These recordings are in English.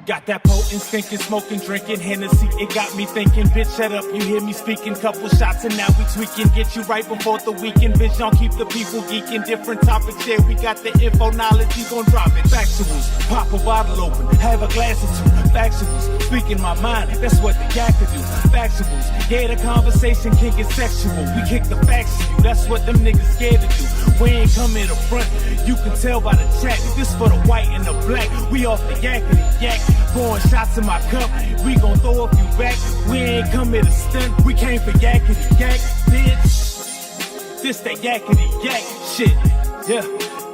Got that potent, stinking, smoking, drinking Hennessy. It got me thinking, bitch, shut up, you hear me speaking. Couple shots and now we tweaking. Get you right before the weekend, bitch, don't keep the people geeking. Different topics, yeah, we got the info, knowledge, you gon' drop it. Factuals, pop a bottle open, have a glass or two. Factuals, speaking my mind, that's what the yak can do. Factuals, yeah, the conversation can get sexual. We kick the facts to you, that's what them niggas scared to do. We ain't come in the front, you can tell by the chat. This for the white and the black, we off the yakety yak. Pouring shots in my cup, we gon' throw a few back. We ain't come here to stunt, we came for yakety yak, bitch. This that yakety yak shit, yeah.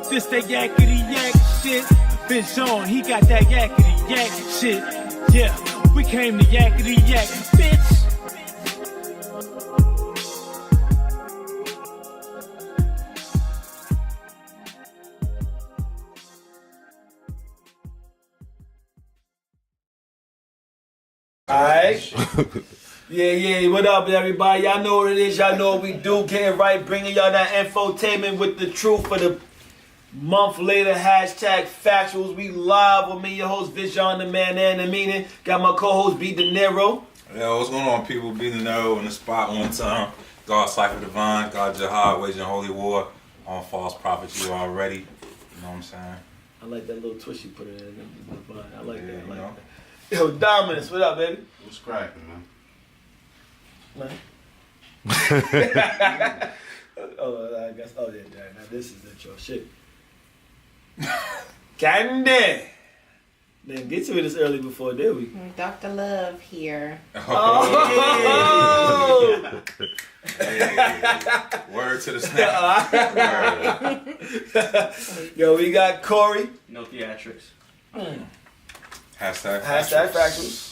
This that yakety yak shit. Bitch on, he got that yakety yak shit, yeah. We came to yakety yak, bitch. Alright. Yeah, what up, everybody? Y'all know what it is, y'all know what we do. Getting right, bringing y'all that infotainment with the truth for the month later. Hashtag Factuals. We live with me, your host, Vision, the man and the meaning. Got my co-host, B. De Niro. Yo, what's going on, people? B. De Niro in the spot one time. God Cypher Divine, God Jihad, waging holy war on false prophets. You already. You know what I'm saying? I like that little twist you put in there. I like that. Know. Yo, Dominus, what up, baby? What's cracking, man? Oh, I guess. Oh, yeah, now this is intro shit. Candy! Didn't get to it this early before, did we? Dr. Love here. Oh! Hey. Word to the snap. Yo, we got Corey. No theatrics. Hashtag Factuals.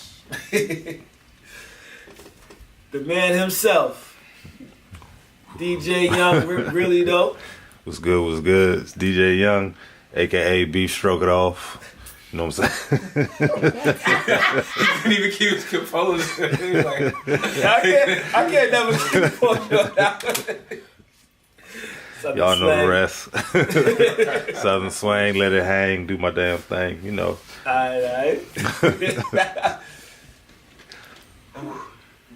The man himself. DJ Young, really though. What's good? It's DJ Young, a.k.a. Beef Stroke It Off. You know what I'm saying? He couldn't even keep his composure. He was like, I can't never keep composure on that one. Y'all know the rest. Southern swing, let it hang, do my damn thing, you know. Alright.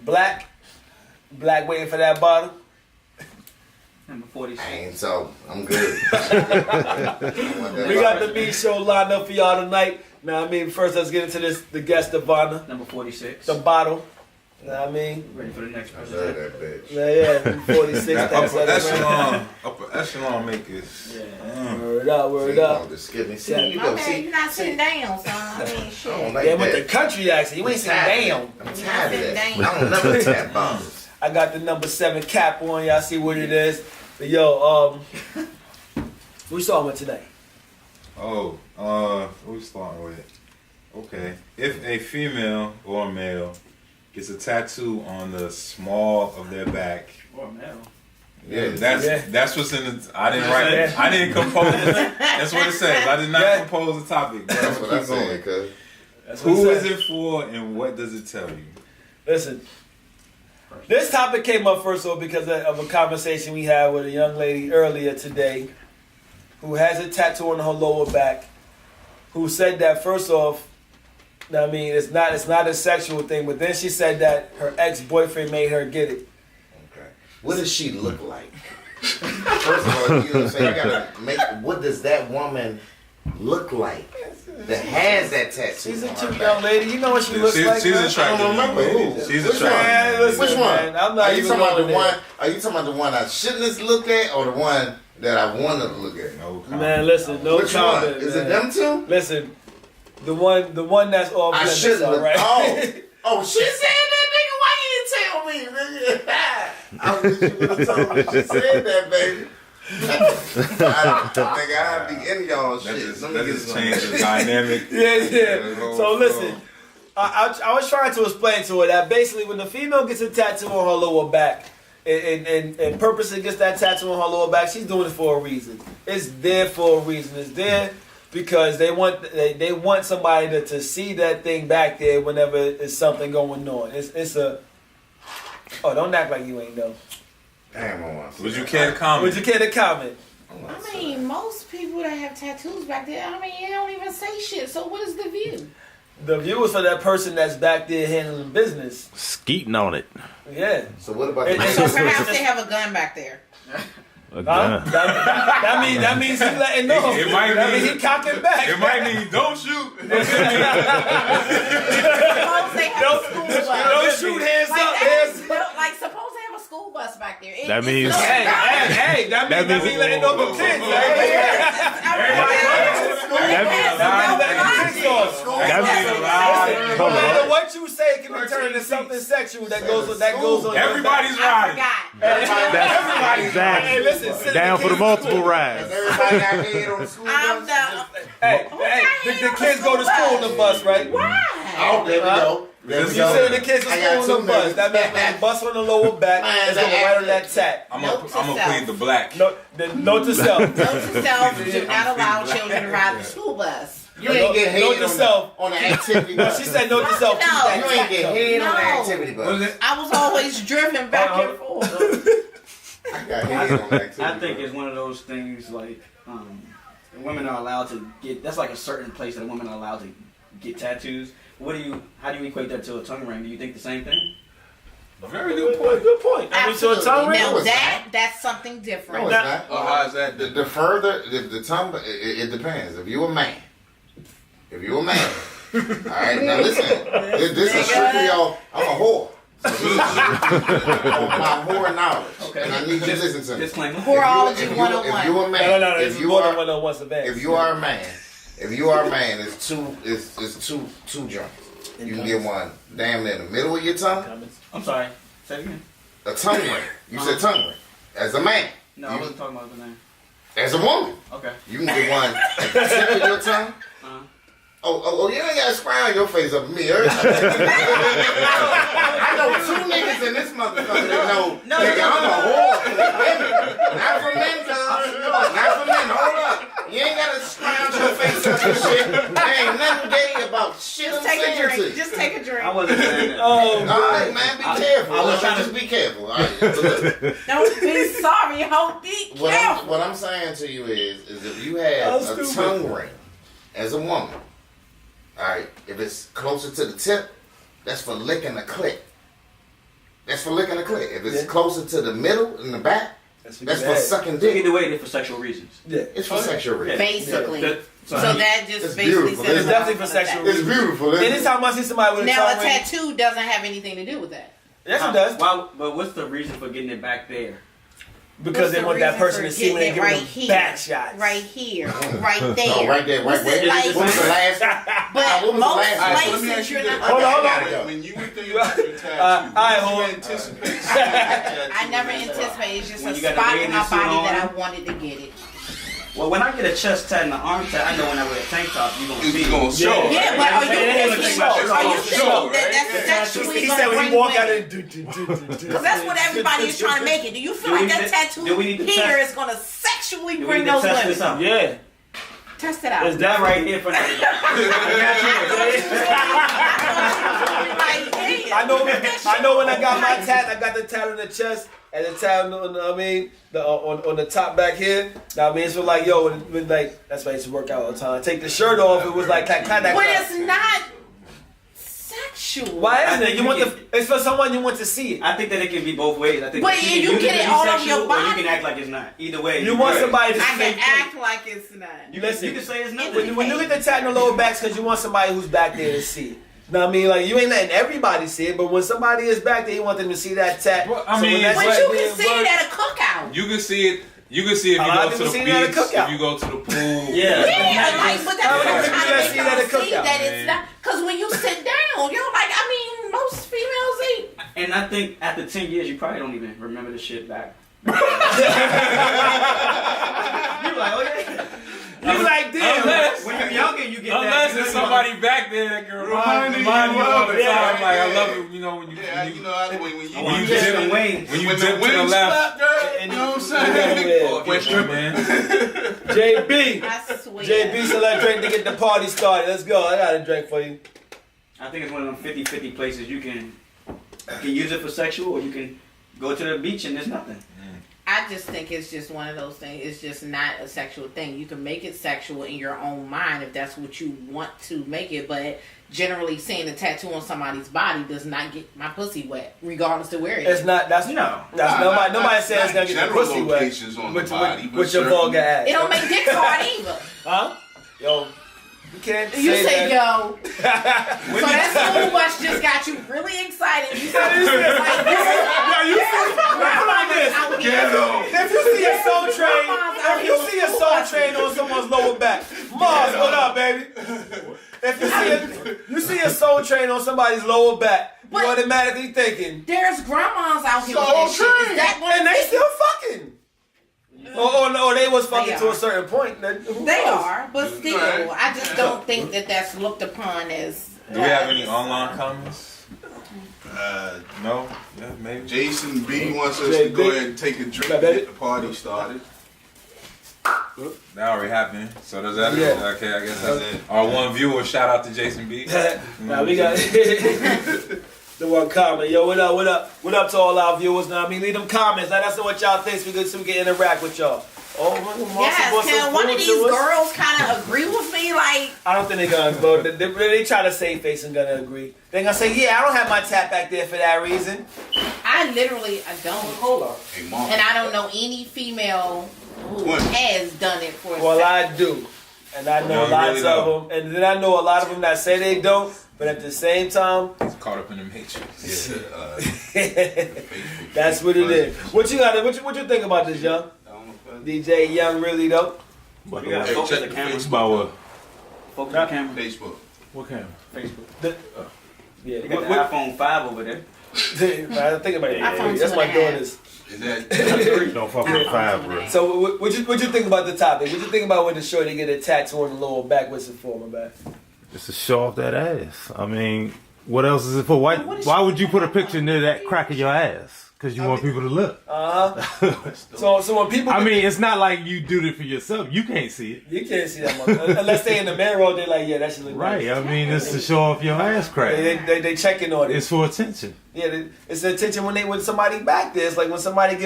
Black waiting for that bottle. Number 46. I ain't so. I'm good. We got the meat show lined up for y'all tonight. Now I mean, first let's get into this. The guest of honor, Number 46. the bottle. Know what I mean? Ready for the next I love president. that bitch. Yeah, 46. that upper echelon makers. Yeah. Word up. Oh, just skip me. See, you My know, man, see, you're not sitting down, son. I mean, I don't shit. like Yeah, with the that. country accent, you ain't sitting down. I'm tired of that. Sitting I don't never tap bottles. I got the number 7 cap on. Y'all see what it is. But yo, what we starting with today? Oh, what we starting with? Okay. If a female or a male gets a tattoo on the small of their back. Or male. Yeah, that's what's in the. I didn't write it. I didn't compose it. That's what it says. I did not compose the topic. But That's what I keep going. said, cuz. Who is it for, and what does it tell you? Listen, this topic came up first off because of a conversation we had with a young lady earlier today who has a tattoo on her lower back, who said that first off, I mean, it's not a sexual thing, but then she said that her ex-boyfriend made her get it. Okay. What does she look like? First of all, you know what I'm saying? You gotta make, what does that woman look like that has that tattoo? She's a on her cute back? young lady. You know what she looks like? She's man? attractive. I don't remember who. She's Which attractive. Man, listen, Which one? man, I'm not Are you even talking about going the there. one? Are you talking about the one I shouldn't have looked at, or the one that I wanted to look at? No comment. Man, listen, no Which comment. one? Is man. it them two? Listen, the one that's off I limits, should have. all right? Oh, she said that, nigga. Why you didn't tell me, nigga? I wish you would have told me she said that, baby. Nigga, I'd be in y'all shit. That just changed the dynamic. Yeah. So listen, I was trying to explain to her that basically when the female gets a tattoo on her lower back and purposely gets that tattoo on her lower back, she's doing it for a reason. It's there for a reason. It's there because they want somebody to see that thing back there whenever it's something going on. It's a don't act like you ain't know. Damn, I want to. Would you care to comment? Would you care to comment? I mean, most people that have tattoos back there, I mean, it don't even say shit. So what is the view? The view is for that person that's back there handling business. Skeeting on it. Yeah. So what about It- the So perhaps they have a gun back there. A Huh? gun. That means he letting know. It might that mean- mean he cocking back. It might mean don't shoot. Suppose they have a school bus. Don't shoot hands Like, up. that Hands is- but, like, suppose they have a school bus back there. That It's means- no Hey, gun. hey, that means he letting know the kids. That means No matter what you say, it can be turned into something sexual that goes on. Everybody's I riding. forgot. Hey, exactly. listen, sit Down the for the kids- multiple rides. everybody got head on the school I'm bus? the. Hey, the kids go to school on the bus, right? Why? Oh, there we go. There You we go. send the kids to I school got on the two bus. minutes. That means when the bus on the lower back, Man, it's going that right on that tat. I'm Note to gonna self. plead the black. Note to self. Note to self, do not allow children to ride the school bus. You ain't get Note head to on self. the activity No, bus. she said note to self. No. Keep that You ain't get tat. head on the No. activity bus. What is it? I was always driven back and forth. I got head on the activity I think bus. it's one of those things like women are allowed to get. That's like a certain place that women are allowed to get tattoos. How do you equate that to a tongue ring? Do you think the same thing? Very good point. Good point. I mean, so a tongue ring. Now No, it's that's something No, different. it's not. Oh, how is that? The further, the tongue, it depends. If you a man, all right, now listen, this is strictly all, I'm a whore. So this is on my whore knowledge. Okay. And I need you to listen to me. Disclaimer. Horology If you a 101. man, No, if it's you more than are, 101 advance. if you are a man, it's two joints. You can get one damn near the middle of your tongue, Comments? I'm sorry. Say it again. a tongue ring. You said tongue ring. As a man, No, I wasn't talking about the name. as a woman, Okay. you can get one at the tip of your tongue. Uh-huh. Oh, you ain't gotta smile your face up at me. I know two niggas in this motherfucker that know, nigga, I'm a whore for women. Not for men, cuz. Not for men. Hold up. You ain't gotta scrounge your face up and shit. There ain't nothing gay about shit Just I'm take a saying to drink. you. Just take a drink. I wasn't saying that. Oh, All right, man, be careful. I was trying to- Just be careful. All right, so look. Don't be sorry. Hope be careful. What I'm saying to you is if you That have was a stupid. tongue ring as a woman, all right, if it's closer to the tip, that's for licking the clit. If it's Yeah. closer to the middle and the back, that's for sucking So dick. either way, they're for sexual reasons. Yeah. It's for sexual reasons. Basically. So So that just It's basically beautiful. says It's definitely for sexual It's beautiful. Isn't it? Anytime I see somebody with a Now a tongue ring, tattoo doesn't have anything to do with that. yes, it does. Why, but what's the reason for getting it back there? Because What's they the want that reason person for to see when they getting give it them here, back shots. right here, right there. Oh, right there, right What's where? it like? What was the last? But what was the most last- Alright, so let me places ask you you're this. not. Hold on, hold on. When you were thinking all about your right, tattoo, hold on. did you anticipate I never anticipated. It's just When a you got a spot in bathing my suit body on. that I wanted to get it. Well, when I get a chest tat and an arm tat, I know when I wear a tank top, you're gonna see. it's gonna show? Yeah. Yeah, but are you Yeah, thinking? it's Are you gonna thinking show, that right? that's sexually He gonna said when bring he walk out women? and Because that's what everybody is trying to make it. Do you feel Do we like need that to- tattoo do we need to here test- is gonna sexually Do we bring need to those test women? this out? Yeah. Test it out. It's That right here for the. I know when I got my tat, I got the tat on the chest and the tat on on the top back here. Now I mean it's like when like that's why I used to work out all the time. Take the shirt off, it was like kind of. But it's not sexual. Why I isn't it? think You you want can- it's for someone you want to see it. I think that it can be both ways. I think But that you can get use it to be all over sexual, your or you body. can act like it's not. Either way, You want somebody to I see can act like it's not. You Listen. can say it's nothing. When you get the tat in the lower backs, because you want somebody who's back there to see it. Know what I mean? Like, you ain't letting everybody see it, but when somebody is back there, you want them to see that tat. Well, I So when mean, that's But right you there can in see front- it at a cookout. You can see it. You can see if A you lot of go to people the seen it at a beach, cookout. if you go to the pool. Yeah. Yeah, like, but that's How what many I'm people trying you to see make that y'all at a see cookout? that it's not. Because when you sit down, you're like, I mean, most females eat. And I think after 10 years, you probably don't even remember the shit back. You like, oh yeah. You like, damn. Unless- When you're younger, you get that. Unless there's somebody back there that can remind you all the time, like I love it. You know when you Yeah, you know, when you when you Just dip some wings. when you when dip the to the wings left. slap, girl, And you know what I'm yeah. saying? Oh, West yeah, man. JB. I swear. JB, so let's drink to get the party started. Let's go. I got a drink for you. I think it's one of them 50-50 places you can use it for sexual, or you can go to the beach and there's nothing. I I just think it's just one of those things. It's just not a sexual thing. You can make it sexual in your own mind if that's what you want to make it, but generally seeing a tattoo on somebody's body does not get my pussy wet, regardless to where it is. It's not. That's nobody says it's gonna get your pussy wet. On the body, with your vulgar ass. It don't make dick hard either. Huh? Yo, you can't. You say that. yo. So that school bus just got you really excited. You said If you see a soul train on someone's lower back, Mars, what up, baby? If you see a soul train on somebody's lower back, you automatically thinking there's grandmas out here with that shit. Is that what and they still fucking. Oh no, they was fucking to a certain point. They are, but still, I just don't think that that's looked upon as. Do we have any online comments? No? Yeah, maybe. Jason B wants us to go ahead and take a drink and get the party started. That already happened. So does that okay, I guess that's it. Our one viewer, shout out to Jason B. Now we got the one comment. Yo, what up, what up? What up to all our viewers? Now I mean leave them comments. Let us know what y'all think so we can interact with y'all. Oh, yes, can one of these girls kind of agree with me? Like, I don't think they're gonna go. They try to save face and gonna agree. They're gonna say, yeah, I don't have my tap back there for that reason. I don't. Hold on. Hey, Mom. And I don't know any female who has done it for. Well, I do, and I know lots of them, and then I know a lot of them that say they don't, but at the same time, it's caught up in the matrix. That's what it is. What you got? What you think about this, Young? DJ Young, really though. What you got? Focus the camera. About what? Focus the camera. Facebook. What camera? Facebook. Yeah, You got the iPhone 5 over there. I think about it. iPhone That's my daughter's. Is that? Don't fuck with 5, bro. So what you think about the topic? What you think about when the shorty get a tattoo on the lower back? What's it for, my bad? Just to show off that ass. I mean, what else is it for? Why would you put a picture near that crack of your ass? Because you want people to look. So when people, I mean, it's not like you do it for yourself. You can't see it. you can't see that much unless they in the mirror. They're like, yeah, that should look Right. nice. I mean, it's to show off your ass crack. They checking on it. It's for attention. Yeah, it's the attention when somebody back there. It's like when somebody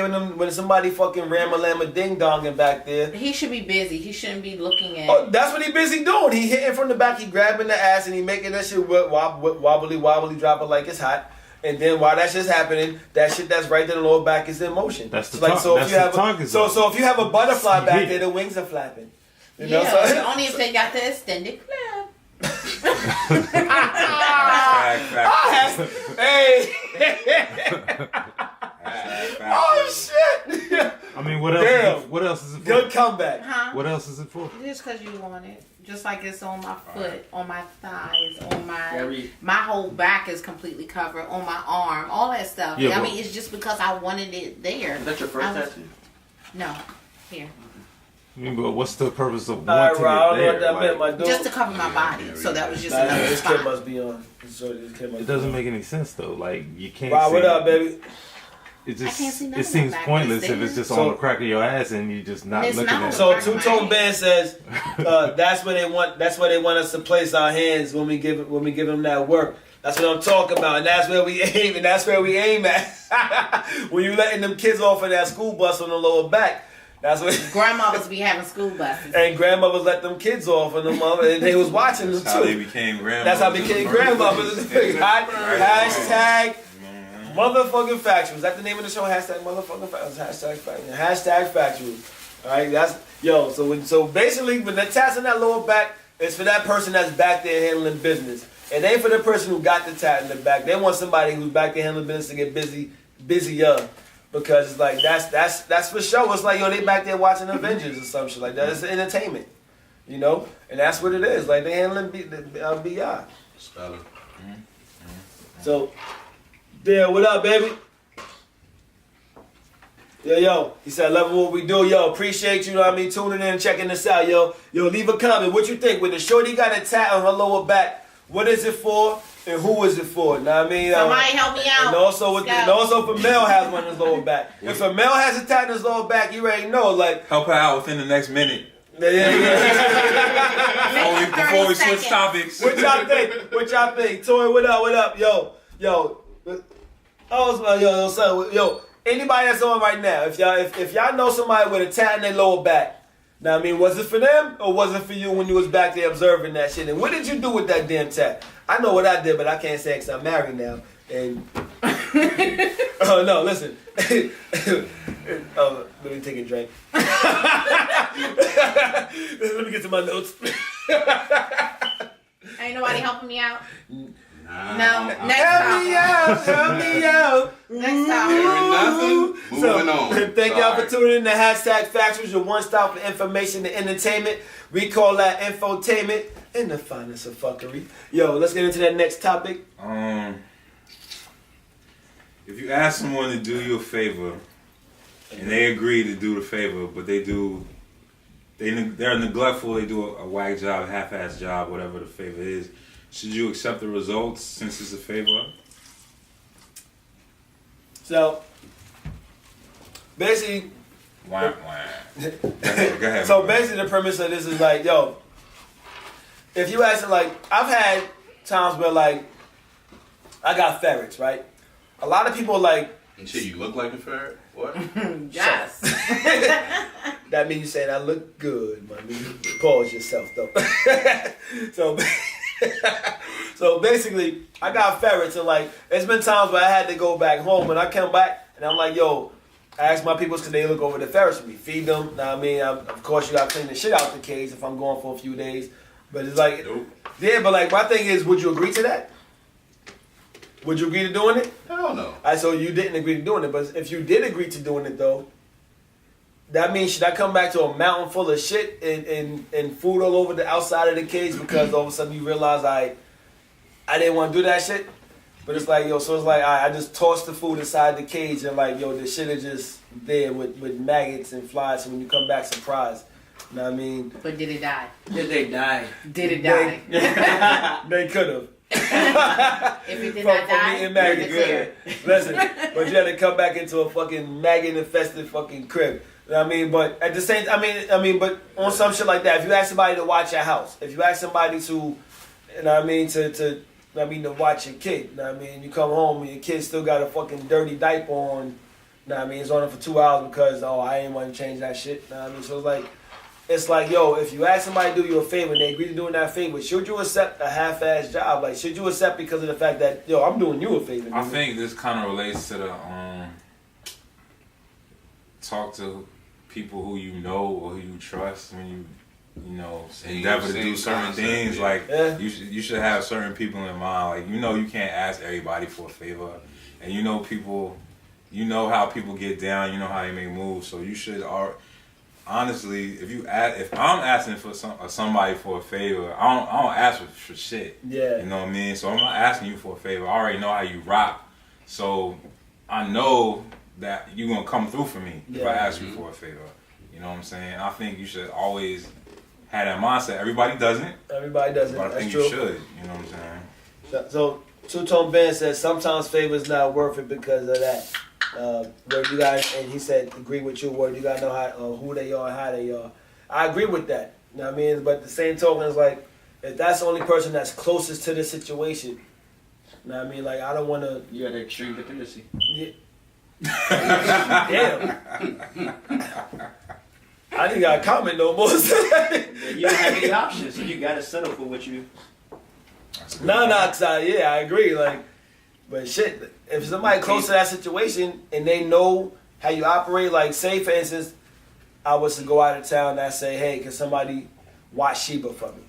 fucking ram-a-lamma ding-donging back there. He should be busy. He shouldn't be looking at. Oh, that's what he busy doing. He hitting from the back. He grabbing the ass and he making that shit wobbly, drop it like it's hot. And then while that shit's happening, that shit that's right there in the lower back is in motion. That's the so if you have target so zone. if you have a butterfly back there, the wings are flapping. You know, Yeah, so only if they got the extended clip. Hey. Oh shit! I mean, what else? Damn. What else is it for? Good comeback. Huh? What else is it for? Just because you want it. Just like it's on my foot, on my thighs, on my Gary. my whole back is completely covered, on my arm, all that stuff. Yeah, I mean, it's just because I wanted it there. Is that your first tattoo? No, here. I mean, but what's the purpose of All right, wanting Rob, I don't know it what there? that meant, my dude. Just to cover my body. So that was just Nah, another this kid spot. must be on. This kid must It doesn't make any sense though. Like you can't. Rob, see what up, baby? It just I can't see none it of seems my back. pointless It's if it's just there. on the crack of your ass and you just not It's looking not. at it. So Two Tone Band says that's where they want us to place our hands when we give them that work. That's what I'm talking about, and that's where we aim, at. When you letting them kids off of that school bus on the lower back, that's what. Grandmothers be having school buses. And grandmothers let them kids off on them, and they was watching them That's how they too. became grandmothers. That's how they became grandmothers. Hashtag motherfucking Factuals. Is that the name of the show? Hashtag motherfucking Factuals. Hashtag Factuals. All right, So basically, when they're tassing that lower back, it's for that person that's back there handling business. It ain't for the person who got the tat in the back. They want somebody who's back there handling business to get busier. Because it's like that's for sure. It's like they back there watching Avengers or some shit like that. It's entertainment, and that's what it is. Like they handling BI. Speller. So, yeah, what up, baby? Yo, he said, loving what we do. Yo, appreciate you, tuning in and checking this out, yo. Yo, leave a comment. What you think? When the shorty got a tat on her lower back, what is it for and who is it for? Know what I mean? Somebody help me out. And also, if a male has one in his lower back. If a male has a tat in his lower back, you already know, like. Help her out within the next minute. Yeah. Before we switch topics. What y'all think? Toy, what up? Yo. anybody that's on right now, if y'all know somebody with a tat in their lower back, now I mean, was it for them or was it for you when you was back there observing that shit? And what did you do with that damn tat? I know what I did, but I can't say because I'm married now. And oh no, listen. Let me take a drink. Let me get to my notes. Ain't nobody helping me out. Nah. No. Next Help me out, help me out. Next topic. Hearing nothing. Moving on. Thank y'all for Alright. tuning in to Factuals, your one stop for information and entertainment. We call that infotainment and the finest of fuckery. Yo, let's get into that next topic. If you ask someone to do you a favor, and they agree to do the favor, but they're neglectful, they do a whack job, half-ass job, whatever the favor is, should you accept the results since it's a favor? So, basically, Wah, wah. Go ahead. so basically the premise of this is like, yo, if you ask it, like, I've had times where, like, I got ferrets, right? A lot of people, like, And shit, you look like a ferret? What? Yes. that means you saying I look good, my nigga. Pause yourself, though. So basically, I got ferrets, and like, there's been times where I had to go back home, and I come back, and I'm like, yo, I ask my peoples, can they look over the ferrets for me, feed them? Now, I mean, of course, you gotta clean the shit out the cage if I'm going for a few days, but it's like, Nope. yeah, but like, my thing is, would you agree to that? Would you agree to doing it? Hell no. All right, so you didn't agree to doing it, but if you did agree to doing it though, that means should I come back to a mountain full of shit and food all over the outside of the cage because all of a sudden you realize I didn't want to do that shit? But it's like, yo, so it's like I just tossed the food inside the cage and like, yo, the shit is just there with maggots and flies, so when you come back surprised. You know what I mean? But did it die? Did they die? Did it die? They could have. If it did not die, eating you're in maggots, the clear. Listen, but you had to come back into a fucking maggot-infested fucking crib. You know what I mean? But at the same, but on some shit like that, if you ask somebody to watch your house, if you ask somebody to, you know what I mean, to watch your kid, you know what I mean, you come home and your kid still got a fucking dirty diaper on, you know what I mean, it's on it for 2 hours because, I ain't want to change that shit, you know what I mean, so it's like, yo, if you ask somebody to do you a favor and they agree to doing that favor, should you accept a half-ass job? Like, should you accept because of the fact that, yo, I'm doing you a favor? I think this kind of relates to the talk to people who you know or who you trust when you endeavor to do certain things. Like, you should have certain people in mind. Like, you can't ask everybody for a favor, and people, how people get down, how they make moves. So you should honestly, if I'm asking for somebody for a favor, I don't ask for shit. Yeah. You know what I mean? So I'm not asking you for a favor. I already know how you rock. So I know that you're gonna come through for me if I ask you for a favor. You know what I'm saying? I think you should always have that mindset. Everybody doesn't. Everybody doesn't. But I think you should. You know what I'm saying? So Two Tone Ben says sometimes favor's not worth it because of that. Where you guys, and he said, agree with you, where you gotta know how, who they are, how they are. I agree with that. You know what I mean? But the same token is like, if that's the only person that's closest to the situation, you know what I mean? Like, I don't want to. You got the extreme dependency. Yeah. Damn. I didn't got to comment no more. You don't have any options, so you gotta settle for what you. I agree. Like, but shit, if somebody close to that situation and they know how you operate, like, say for instance, I was to go out of town and I say, hey, can somebody watch Sheba for me?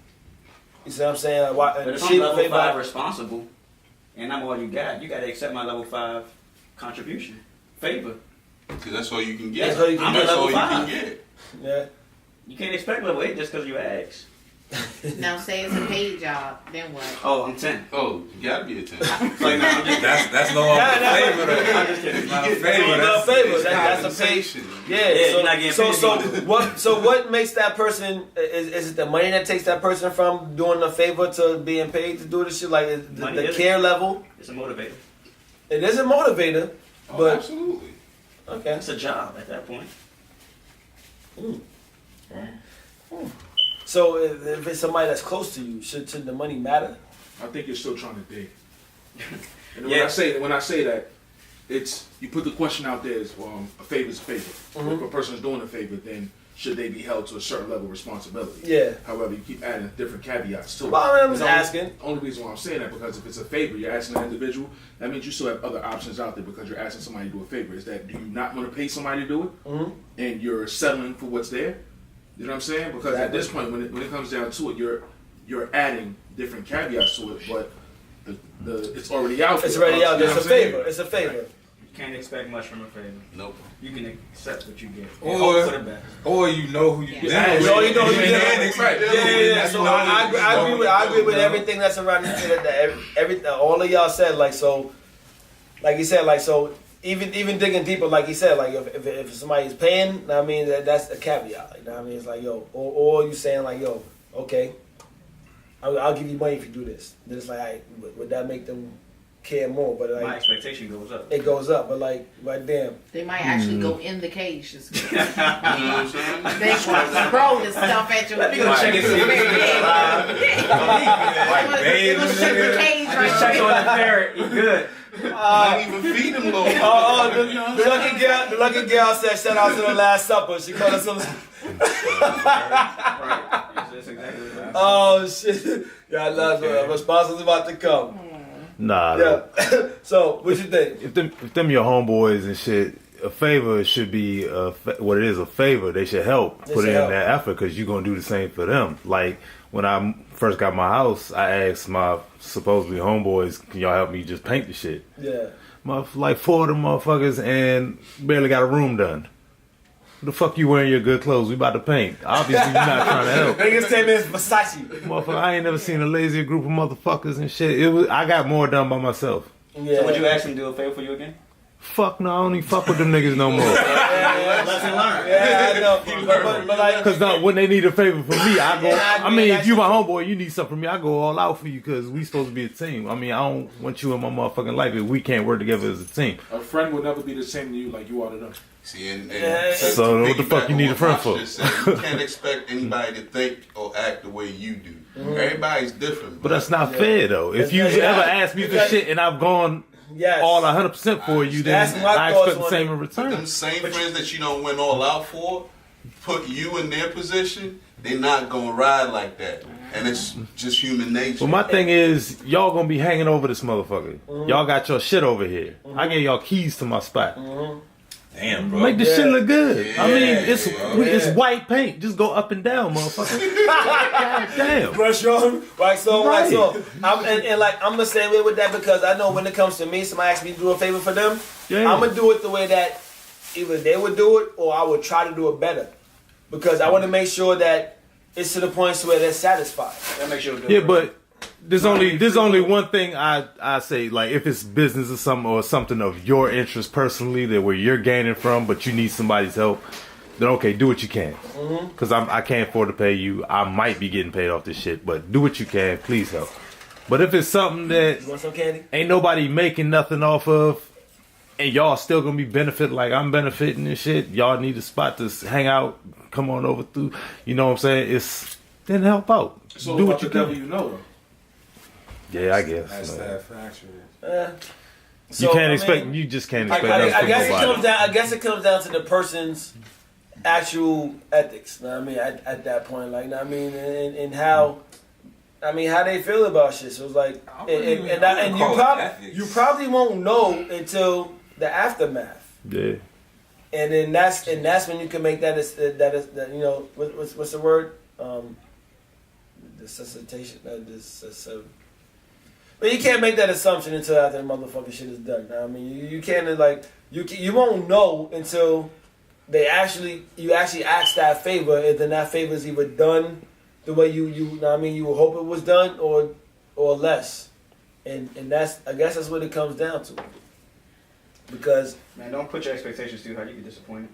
You see what I'm saying? Like, But if I'm level 5 responsible, and I'm all you gotta accept my level 5 contribution favor. Because that's all you can get. That's all you can That's get. all you Level can 5. get. Yeah. You can't expect level 8 just because you ask. Now say it's a paid job, then what? Oh, I'm 10. Oh, you gotta be a 10. Like, no, I'm just That's no longer a favor though. I'm just kidding. It's not a It's favor. not a favor. That's a compensation. Yeah, you're not getting paid so what makes that person, is it the money that takes that person from doing a favor to being paid to do this shit? Like, the care level? It's a motivator. It is a motivator, Oh, but absolutely. okay. It's a job at that point. So if it's somebody that's close to you, should the money matter? I think you're still trying to dig. And Yeah. when I say that, it's you put the question out there as a favor is a favor. If a person is doing a favor, then should they be held to a certain level of responsibility? Yeah. However, you keep adding different caveats to it. Well, I'm just asking. Only reason why I'm saying that because if it's a favor, you're asking an individual. That means you still have other options out there because you're asking somebody to do a favor. Is that do you not want to pay somebody to do it, and you're settling for what's there? You know what I'm saying? Because at this point, when it comes down to it, you're adding different caveats to it, but it's already out there. It's already out there. You know It's a what I'm saying? favor. It's a favor. You can't expect much from a favor. Nope. You can accept what you get. Or you know who you Yeah, dealing with. you know who you Yeah, dealing with. right. Yeah. So I agree with everything that's around it. Everything, all of y'all said, like so, like he said, like so. Even digging deeper, like he said, like if somebody's paying, I mean that's a caveat. You know what I mean? It's like yo, or you saying like yo, okay, I'll give you money if you do this. Then it's like, all right, would that make them care more? But like, my expectation goes up. It goes up, but like, damn. They might actually go in the cage. Just You know what I'm saying? they throw this stuff at you. Let me go check and see if They gonna check the cage right check on there. the ferret. He good. Not even feed them low. The lucky girl said, "Shout out to the Last Supper." She called us. Right. That's exactly what I'm saying. Oh shit! Yeah, I love it. Response about to come. Nah. Yeah. So, what you think? If them your homeboys and shit, a favor should be what it is. A favor. They should help. Put in that effort because you're gonna do the same for them. Like when I first got my house, I asked my supposedly homeboys, "Can y'all help me just paint the shit?" Yeah. Like 4 of them motherfuckers and barely got a room done. The fuck you wearing your good clothes? We about to paint. Obviously you're not trying to help. Niggas say it's Versace. Motherfucker, I ain't never seen a lazier group of motherfuckers and shit. I got more done by myself. Yeah. So would you ask him to do a favor for you again? Fuck no, I don't even fuck with them niggas no more. Lesson learned. Yeah, I know. But like, Cause when they need a favor from me, I go. Yeah, I mean, if you my homeboy, you need something from me, I go all out for you because we supposed to be a team. I mean, I don't want you in my motherfucking life if we can't work together as a team. A friend will never be the same to you like you are to them. See, and So what the fuck you need a friend for? You can't expect anybody to think or act the way you do. Everybody's different. But that's not fair though. If you ever asked me for shit and I've gone all 100% for you, then I expect the same in return. Them same friends that you don't went all out for, put you in their position, they're not gonna ride like that. And it's just human nature. Well, my thing is, y'all gonna be hanging over this motherfucker. Y'all got your shit over here. I gave y'all keys to my spot. Damn, bro. Make the shit look good. Yeah. I mean, it's white paint. Just go up and down, motherfucker. God damn. brush on, wax on, wax off. And like I'm the same way with that because I know when it comes to me, somebody asks me to do a favor for them. Yeah. I'm gonna do it the way that either they would do it or I would try to do it better because I want to make sure that it's to the point where they're satisfied. That makes you Yeah, but there's only one thing I say, like if it's business or something of your interest personally that where you're gaining from, but you need somebody's help, then okay, do what you can. Because I can't afford to pay you. I might be getting paid off this shit, but do what you can. Please help. But if it's something that You want some candy? ain't nobody making nothing off of, and y'all still gonna be benefiting like I'm benefiting and shit, y'all need a spot to hang out, come on over through. You know what I'm saying? Then help out. So Do what you devil can. you know though. Yeah, I guess. That's man. that factual. You can't expect. You just can't expect. I nothing guess it from comes nobody. down. I guess it comes down to the person's actual ethics. Know what I mean, at that point, like, know what I mean, and how, I mean, how they feel about shit. So it's like, and you probably won't know until the aftermath. Yeah. And then that's when you can make that you know what's the word desensitization but you can't make that assumption until after the motherfucking shit is done. I mean you can't like you won't know until you actually ask that favor and then that favor is either done the way you know what I mean you would hope it was done or less and that's I guess that's what it comes down to. Because man, don't put your expectations too high. You get disappointed.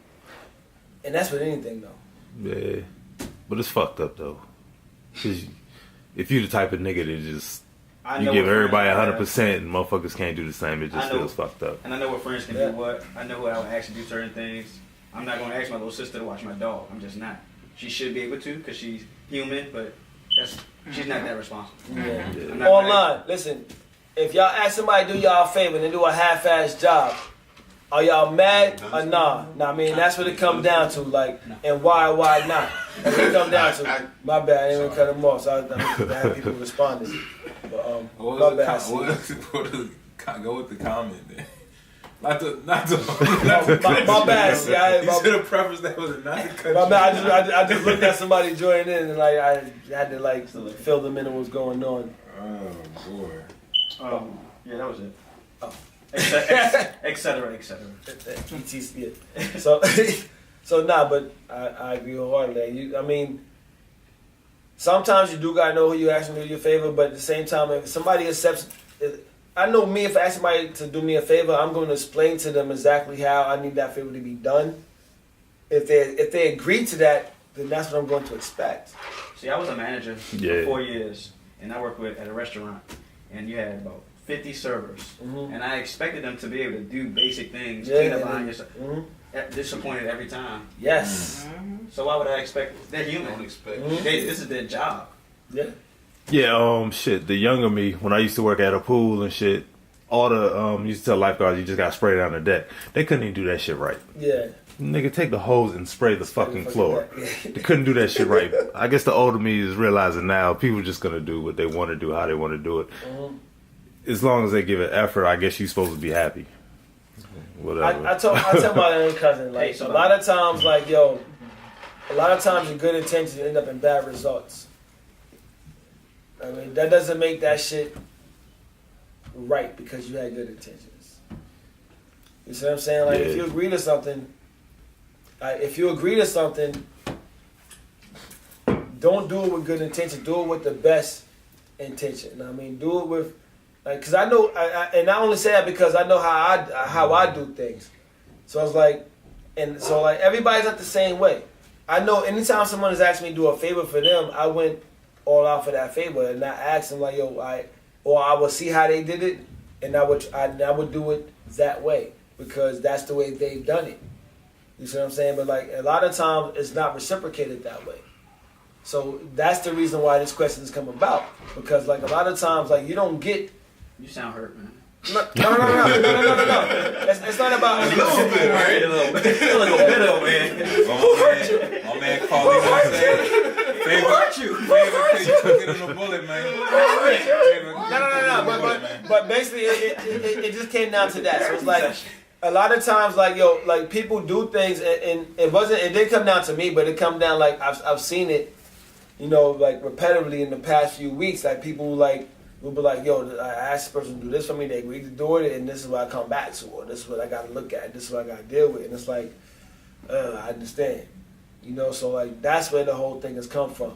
And that's with anything though. Yeah. But it's fucked up though. 'Cause if you the type of nigga that just you give everybody 100% and motherfuckers can't do the same, it just feels fucked up. And I know what friends can do what. I know I would actually do certain things. I'm not gonna ask my little sister to watch my dog. I'm just not. She should be able to because she's human, but she's not that responsible. Yeah. Online, listen. If y'all ask somebody to do y'all a favor and they do a half-ass job, Are y'all mad or nah? Nah, I mean that's what it comes down to. Like, and why not? That's what it comes down to. My bad, I didn't even cut them off. So I had people responding. But my bad. Go with the comment then. Not to my bad. See, you should have prefaced that was not to cut my bad. I just looked at somebody joining in and like I had to like fill them in on what's going on. Oh boy. Yeah, that was it. Oh. Et cetera. Yeah. So nah, but I agree wholeheartedly. I mean, sometimes you do gotta know who you actually do your favor, but at the same time, if somebody accepts, I know me, if I ask somebody to do me a favor, I'm going to explain to them exactly how I need that favor to be done. If they agree to that, then that's what I'm going to expect. See, I was a manager for 4 years, and I worked at a restaurant, and you had about 50 servers, and I expected them to be able to do basic things, clean up behind yourself. Disappointed every time. Yes. So why would I expect? They're human. This is their job. Yeah. Yeah, shit. The younger me, when I used to work at a pool and shit, all the used to tell lifeguards you just got sprayed down the deck. They couldn't even do that shit right. Yeah. Nigga, take the hose and spray the fucking floor. They couldn't do that shit right. I guess the older me is realizing now people just gonna do what they want to do, how they want to do it. As long as they give it effort, I guess you're supposed to be happy. Whatever. I tell my own cousin, like, a lot of times, like, yo, a lot of times your good intentions end up in bad results. I mean, that doesn't make that shit right because you had good intentions. You see what I'm saying? Like, if you agree to something, don't do it with good intention. Do it with the best intention. I mean, do it with, like, because I know, and I only say that because I know how I do things. So I was like, and so like everybody's not the same way. I know anytime someone has asked me to do a favor for them, I went all out for that favor, and I asked them like, yo, I would see how they did it, and I would do it that way because that's the way they've done it. You see what I'm saying? But like a lot of times it's not reciprocated that way. So that's the reason why this question has come about, because like a lot of times like you don't get. You sound hurt, man. No. It's not about a little bit, right? A little bit, man. Who hurt you? My man called me. Who hurt you? You took it in the bullet, man. No. But basically, it just came down to that. So it's like a lot of times, like yo, like people do things, and it didn't come down to me, but it come down like I've seen it, you know, like repetitively in the past few weeks. Like people like will be like, yo, I asked this person to do this for me, they agreed to do it, and this is what I come back to, or this is what I got to look at, this is what I got to deal with, and it's like, I understand. You know, so like that's where the whole thing has come from.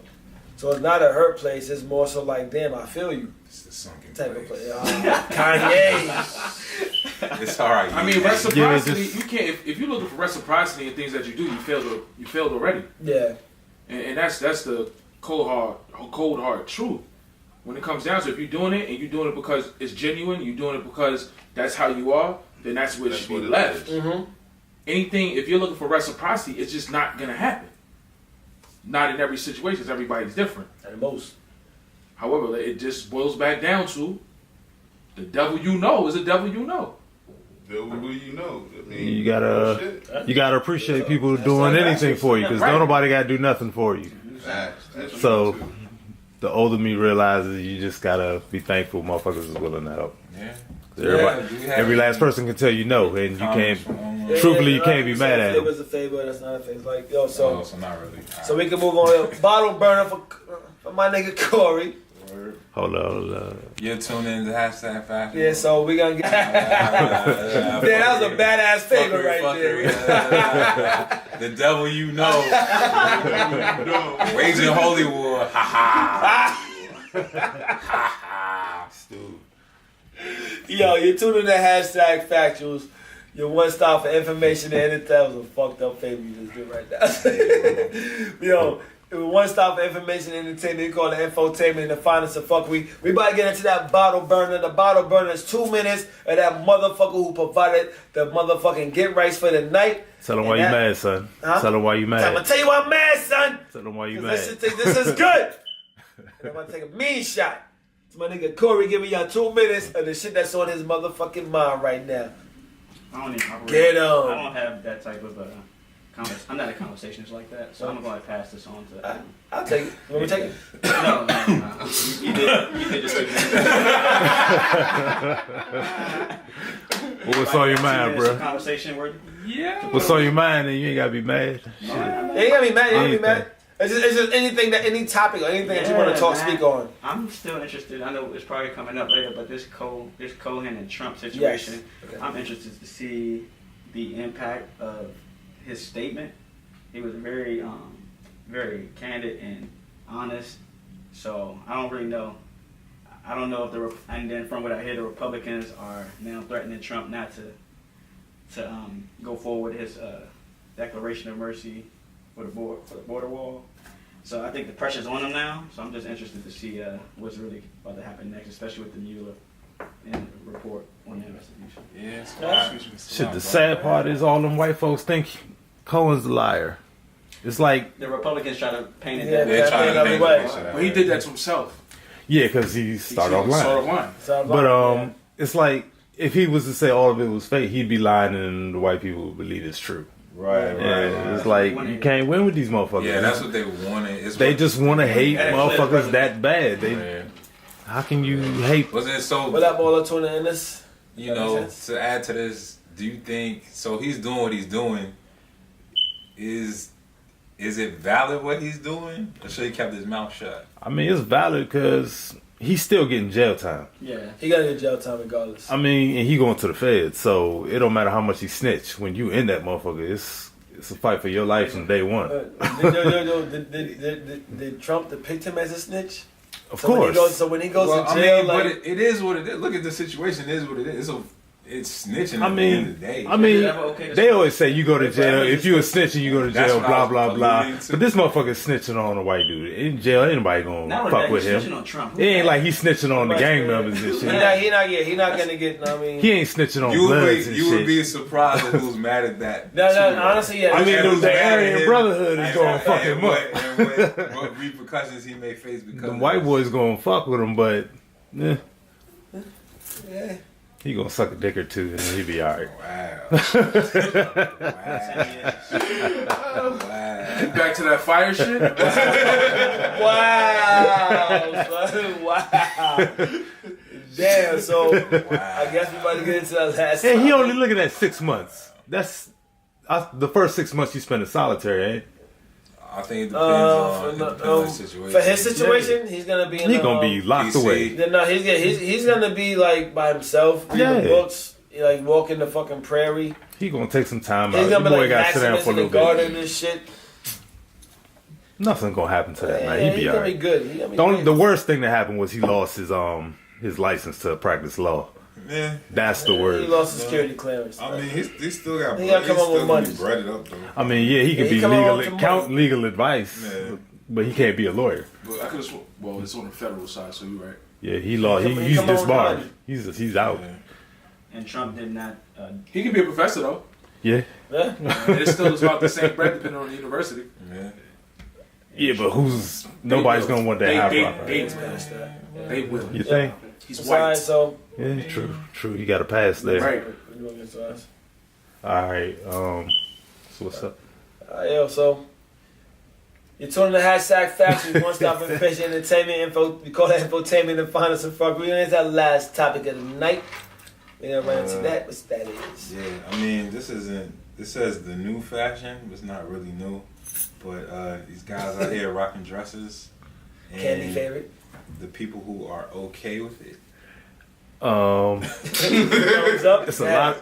So it's not a hurt place. It's more so like, damn, I feel you. It's the sunken Type place. of place. Kanye. It's all right. I mean, reciprocity. You can't. If you're looking for reciprocity in things that you do, you failed already. Yeah. And that's the cold hard truth. When it comes down to it, if you're doing it and you're doing it because it's genuine, you're doing it because that's how you are, then that's where it should be left. Anything, if you're looking for reciprocity, it's just not going to happen. Not in every situation, because everybody's different. At most. However, it just boils back down to the devil you know is the devil you know. Devil who you know. I mean, you gotta appreciate people doing anything for you, because don't nobody gotta do nothing for you. That's so the older me realizes you just gotta be thankful motherfuckers is willing to help. Yeah. Every last person can tell you no, and you can't. Truthfully, you can't be mad at it. It was a favor. That's not a favor. Like yo, so not really. So we can move on. Bottle burner for my nigga Corey. Hold on. You're tuned in to #Factuals. Yeah, so we gonna get. That was a badass favor right there. The devil you know. Raging holy war. Ha ha. Stupid. Yo, you're tuning in to #Factuals. Your one stop for information and entertainment. That was a fucked up favor you just did right now. Yo, it was one stop for information and entertainment. We call it infotainment and the finest of fuck. We about to get into that bottle burner. The bottle burner is 2 minutes of that motherfucker who provided the motherfucking get rights for the night. Tell them why you mad, son. Huh? Tell them why you mad. I'm gonna tell you why I'm mad, son. Tell them why you mad. This is good. And I'm gonna take a mean shot. It's my nigga Corey giving y'all 2 minutes of the shit that's on his motherfucking mind right now. I don't even operate. Get 'em. I don't have that type of I'm not a conversationist like that, so I'm going to pass this on to. I'll take it. You want me to take it? No. You did just take it. What's on your mind, bro? Conversation worthy. Yeah. What's on your mind, and you ain't gotta be mad. You ain't gotta be mad. You ain't be mad. It's just anything any topic or anything that you want to speak on. I'm still interested. I know it's probably coming up later, but this Cohen and Trump situation, Yes. Okay. I'm interested to see the impact of his statement. He was very, very candid and honest. So I don't really know. I don't know if and then from what I hear, the Republicans are now threatening Trump not to go forward with his declaration of mercy for the border wall. So I think the pressure's on him now. So I'm just interested to see what's really about to happen next, especially with the Mueller and the report on the investigation. Yeah. Shit, the sad part is all them white folks think Cohen's a liar. It's like The Republicans try to paint it Yeah, that way. They're trying to Every make way. it. But he did that to himself. yeah, because he started off lying. Started lying. Sounds But like, it's like if he was to say all of it was fake, he'd be lying, and the white people would believe it's true. Right. Yeah, it's like you can't win with these motherfuckers. Yeah, that's what they wanted. It's They what- just want to hate Yeah, motherfuckers that bad. Man. How can you hate? Wasn't it so? what up, all the tuna in this? You That know, makes sense. to add to this, do you think so? He's doing what he's doing. Is it valid what he's doing, or should he kept his mouth shut? I mean, it's valid because he's still getting jail time. Yeah. He got to get jail time regardless. I mean, and he going to the feds, so it don't matter how much he snitch. When you in that motherfucker, it's a fight for your life from day one. Did Trump depict him as a snitch? Of So when he course. goes, to jail, I mean, like, but it is what it is. Look at the situation. It is what it is. It's snitching. I At the end mean, of the day. I ever okay to they always say you go to jail. That's If you a snitching, you go to That's jail, what I blah, was blah, blah. alluding to. But this motherfucker is snitching on a white dude. In jail, ain't nobody gonna Not only fuck that, with he's him. snitching on Trump. It ain't like he's snitching on the Right. gang members and shit. he not gonna get. I mean, He ain't snitching on you bloods and would shit. be surprised at who's mad at that. no, too. honestly, yeah. I mean, And the who's mad at Aryan him, Brotherhood is and gonna fuck him up. what repercussions he may face because The of white this. boys gonna fuck with him, but yeah. he gonna suck a dick or two and he be alright. Wow. Wow. Back to that fire shit. Wow, son, wow. Damn. So I guess we about to get into that last. Hey, he topic. only looking at 6 months. That's the first 6 months you spend in solitary, ain't? I think it depends on the situation. For his situation, he's gonna be. In He gonna be locked PC. away. Yeah, no, he's gonna be like by himself, reading Yeah. books, like walking the fucking prairie. He gonna take some time He's out. gonna The be boy like gotta sit down Maximus for a in the little garden bit. and shit. Nothing gonna happen to that man. Yeah, He he's be gonna be alright. good. He gonna be The great. the worst thing that happened was he lost his license to practice law. Yeah. That's the He word. lost his security clearance. I mean, he still got. He gotta come up with money. Breaded up though. I mean, yeah, he could Yeah, he be come on legal, with some count money. legal advice, Yeah. but he can't be a lawyer. But I could have. Well, it's on the federal side, so you're right. Yeah, he lost. He He's come on with disbarred. money. He's out. And Trump did not. He can be a professor though. Yeah, Yeah. And it still is about the same bread depending on the university. Yeah. yeah, but nobody's gonna want that They high will. profile. They will. You think? He's It's alright, white. so Yeah, true. You got to pass there. Right. we're gonna get to us. All right. So what's up? So you're tuning the hashtag Factuals, one stop information, entertainment info. We call that infotainment and find us some fuck. We're gonna into our last topic of the night. We're gonna run into that. What's that is? Yeah, I mean, this says the new fashion, but it's not really new. But these guys out here rocking dresses. And Candy favorite. the people who are okay with it. Thumbs up.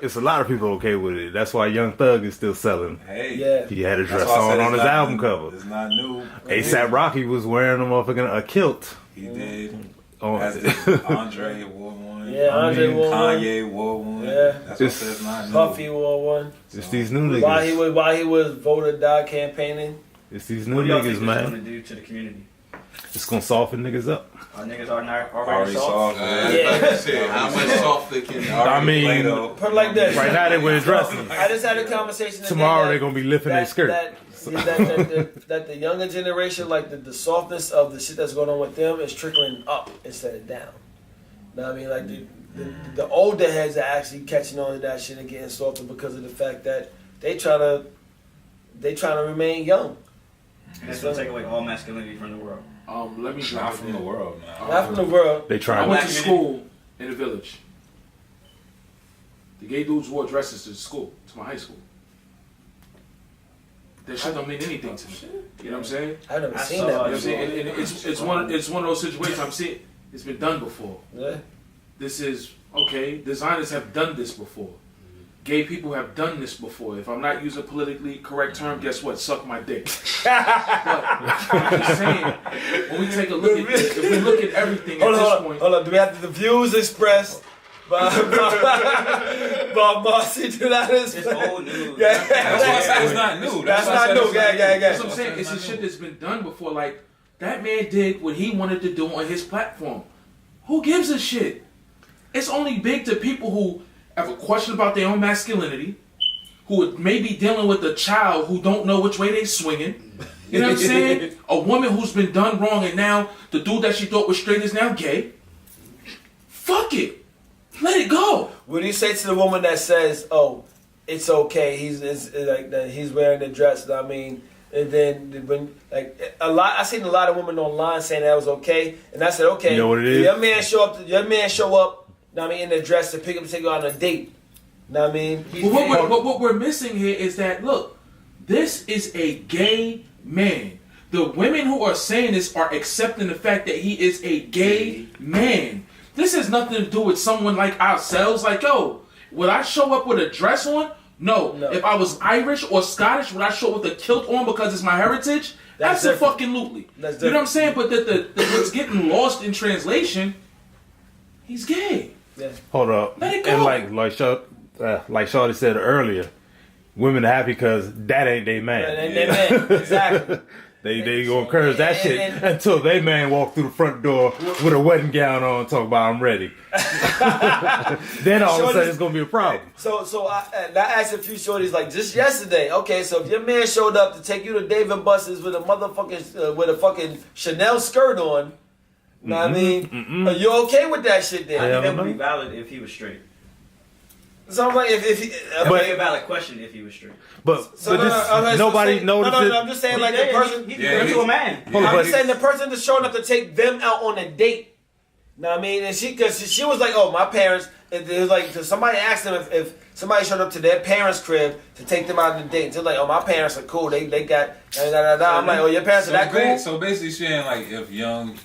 It's a lot of people okay with it. That's why Young Thug is still selling. Hey, Yeah. He had a that's dress why I said on it's his not album new. cover. It's not new. ASAP Rocky was wearing a kilt. He did. On, As did Andre wore one. Yeah, Andre wore one. Kanye wore one. Yeah. That's what It's- says not new. Puffy wore one. it's these new While niggas. he was vote or die campaigning. It's these What new do y'all niggas, think this is man. going to do to the community? It's gonna soften niggas up. Our niggas are not already Already soft. soft. Yeah. Shit, how much softer can you I mean, Put it like this. right now they wearing dresses. I just had a conversation today Tomorrow that- they're gonna be lifting their skirt. That the younger generation, like the softness of the shit that's going on with them, is trickling up instead of down. Know what I mean? Like the older heads are actually catching on to that shit and getting softer because of the fact that they trying to remain young. And that's gonna take away all masculinity from the world. Let me Not from the world, man. Not from the world. They try. I went to school in the village. The gay dudes wore dresses to school, to my high school. That shit don't mean anything to me. You know what I'm saying? I've never seen saw that. You know what I'm before. saying? And it's one of those situations I'm seeing. It's been done before. Yeah. This is okay. Designers have done this before. Gay people have done this before. If I'm not using a politically correct term, guess what? Suck my dick. But I'm just saying, when we take a look at this, if we look at everything at this point, Hold on. Do we have the views expressed by Marcy? Do that It's old news. Yeah. That's why I said it's not new. That's why I not said new. it's Yeah. that's what I'm saying. It's the shit that's been done before. Like, that man did what he wanted to do on his platform. Who gives a shit? It's only big to people who have a question about their own masculinity, who may be dealing with a child who don't know which way they swinging. You know what I'm saying? A woman who's been done wrong and now the dude that she thought was straight is now gay. Fuck it. Let it go. What do you say to the woman that says, "Oh, it's okay. He's like that. He's wearing the dress." I mean, and then when like I seen a lot of women online saying that was okay, and I said, "Okay, You know what it is? Your man show up. I mean, in the dress to pick up and take you out on a date. Know what I mean? But what we're missing here is that, look, this is a gay man. The women who are saying this are accepting the fact that he is a gay man. This has nothing to do with someone like ourselves. Like, yo, would I show up with a dress on? No. If I was Irish or Scottish, would I show up with a kilt on because it's my heritage? That's Absolutely. That's You know what I'm saying? But what's getting lost in translation, he's gay. Yeah. Hold up. Let it go. And like Shawty said earlier, women are happy because that ain't they man. And they man. Exactly. They gonna encourage that shit until they man walk through the front door with a wedding gown on and talk about I'm ready. Then all of a sudden it's gonna be a problem. So I asked a few shorties like just yesterday. Okay, so if your man showed up to take you to Dave and Buster's with a motherfucking with a fucking Chanel skirt on, know what I mean? Are you okay with that shit then? I Hell think that would no. be valid if he was straight. So I'm like, if he, That would be a valid question if he was straight. But this, nobody noticed no, it. I'm just saying like the person. He turned to a man. Hold on, I'm buddy. just saying the person that's showing up to take them out on a date. Know what I mean? And she was like, oh, my parents. It was like somebody asked them if somebody showed up to their parents' crib to take them out on a date. They're like, oh, my parents are cool. They got da da da. I'm like, oh, your parents are that cool. So basically, saying like if Young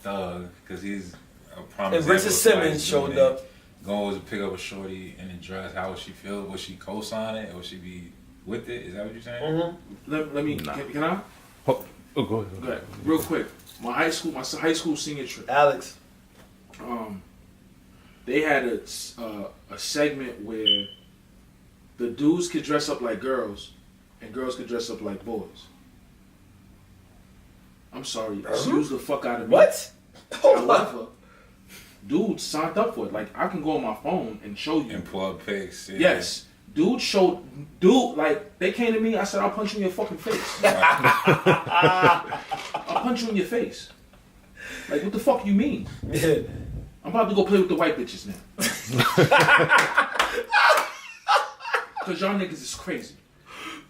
Thug, because he's a prominent. If Richard Simmons showed up, goes to pick up a shorty in a dress, how would she feel? Would she co-sign it, or would she be with it? Is that what you're saying? Mm-hmm. Let me. Nah. Can I? Go ahead. Go ahead. Real quick. My high school senior trip. Alex. They had a segment where the dudes could dress up like girls and girls could dress up like boys. I'm sorry, excuse the fuck out of me. What? However, dudes signed up for it. Like, I can go on my phone and show you. And pull up pics. Yeah. Yes. Dude, like, they came to me, I said, I'll punch you in your fucking face. I'll punch you in your face. Like, what the fuck you mean? Yeah. I'm about to go play with the white bitches now. Because y'all niggas is crazy.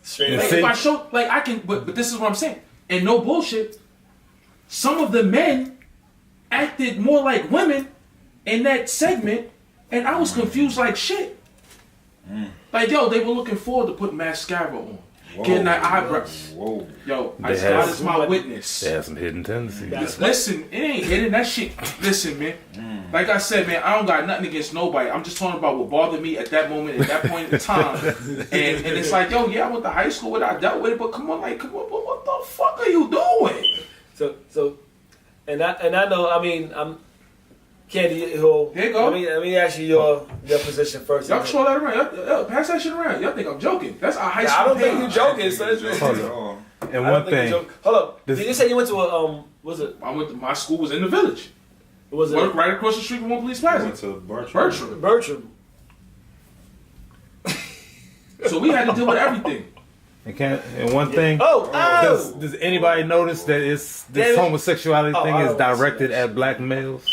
Straight Like, if I show, like, I can, but this is what I'm saying. And no bullshit, some of the men acted more like women in that segment, and I was confused like shit. Like, yo, they were looking forward to putting mascara on. Getting that eyebrow. Whoa. Yo, They God have- is my witness. They have some hidden tendencies. Listen, it ain't hidden. That shit. Listen, man. Like I said, man, I don't got nothing against nobody. I'm just talking about what bothered me at that moment, at that point in time. And it's like, yo, yeah, I went to high school with it, I dealt with it, but come on, but what the fuck are you doing? So, and I know. I mean, I'm Candy. Who? Here you go. I mean, actually, your position first. Y'all show that around. Y'all pass that shit around. Y'all think I'm joking. That's our high Yeah, school I don't think page. you're joking. So it's Hold on. And I don't one think you're thing, joking. Hold up. This- Did you say you went to a was it? My school was in the village. Was it Right across the street from One Police I Plaza. went to Bertram. Bertram. Bertram? So we had to deal with everything. and one thing, Oh, does anybody notice that this David? homosexuality thing I is don't see directed that at black males?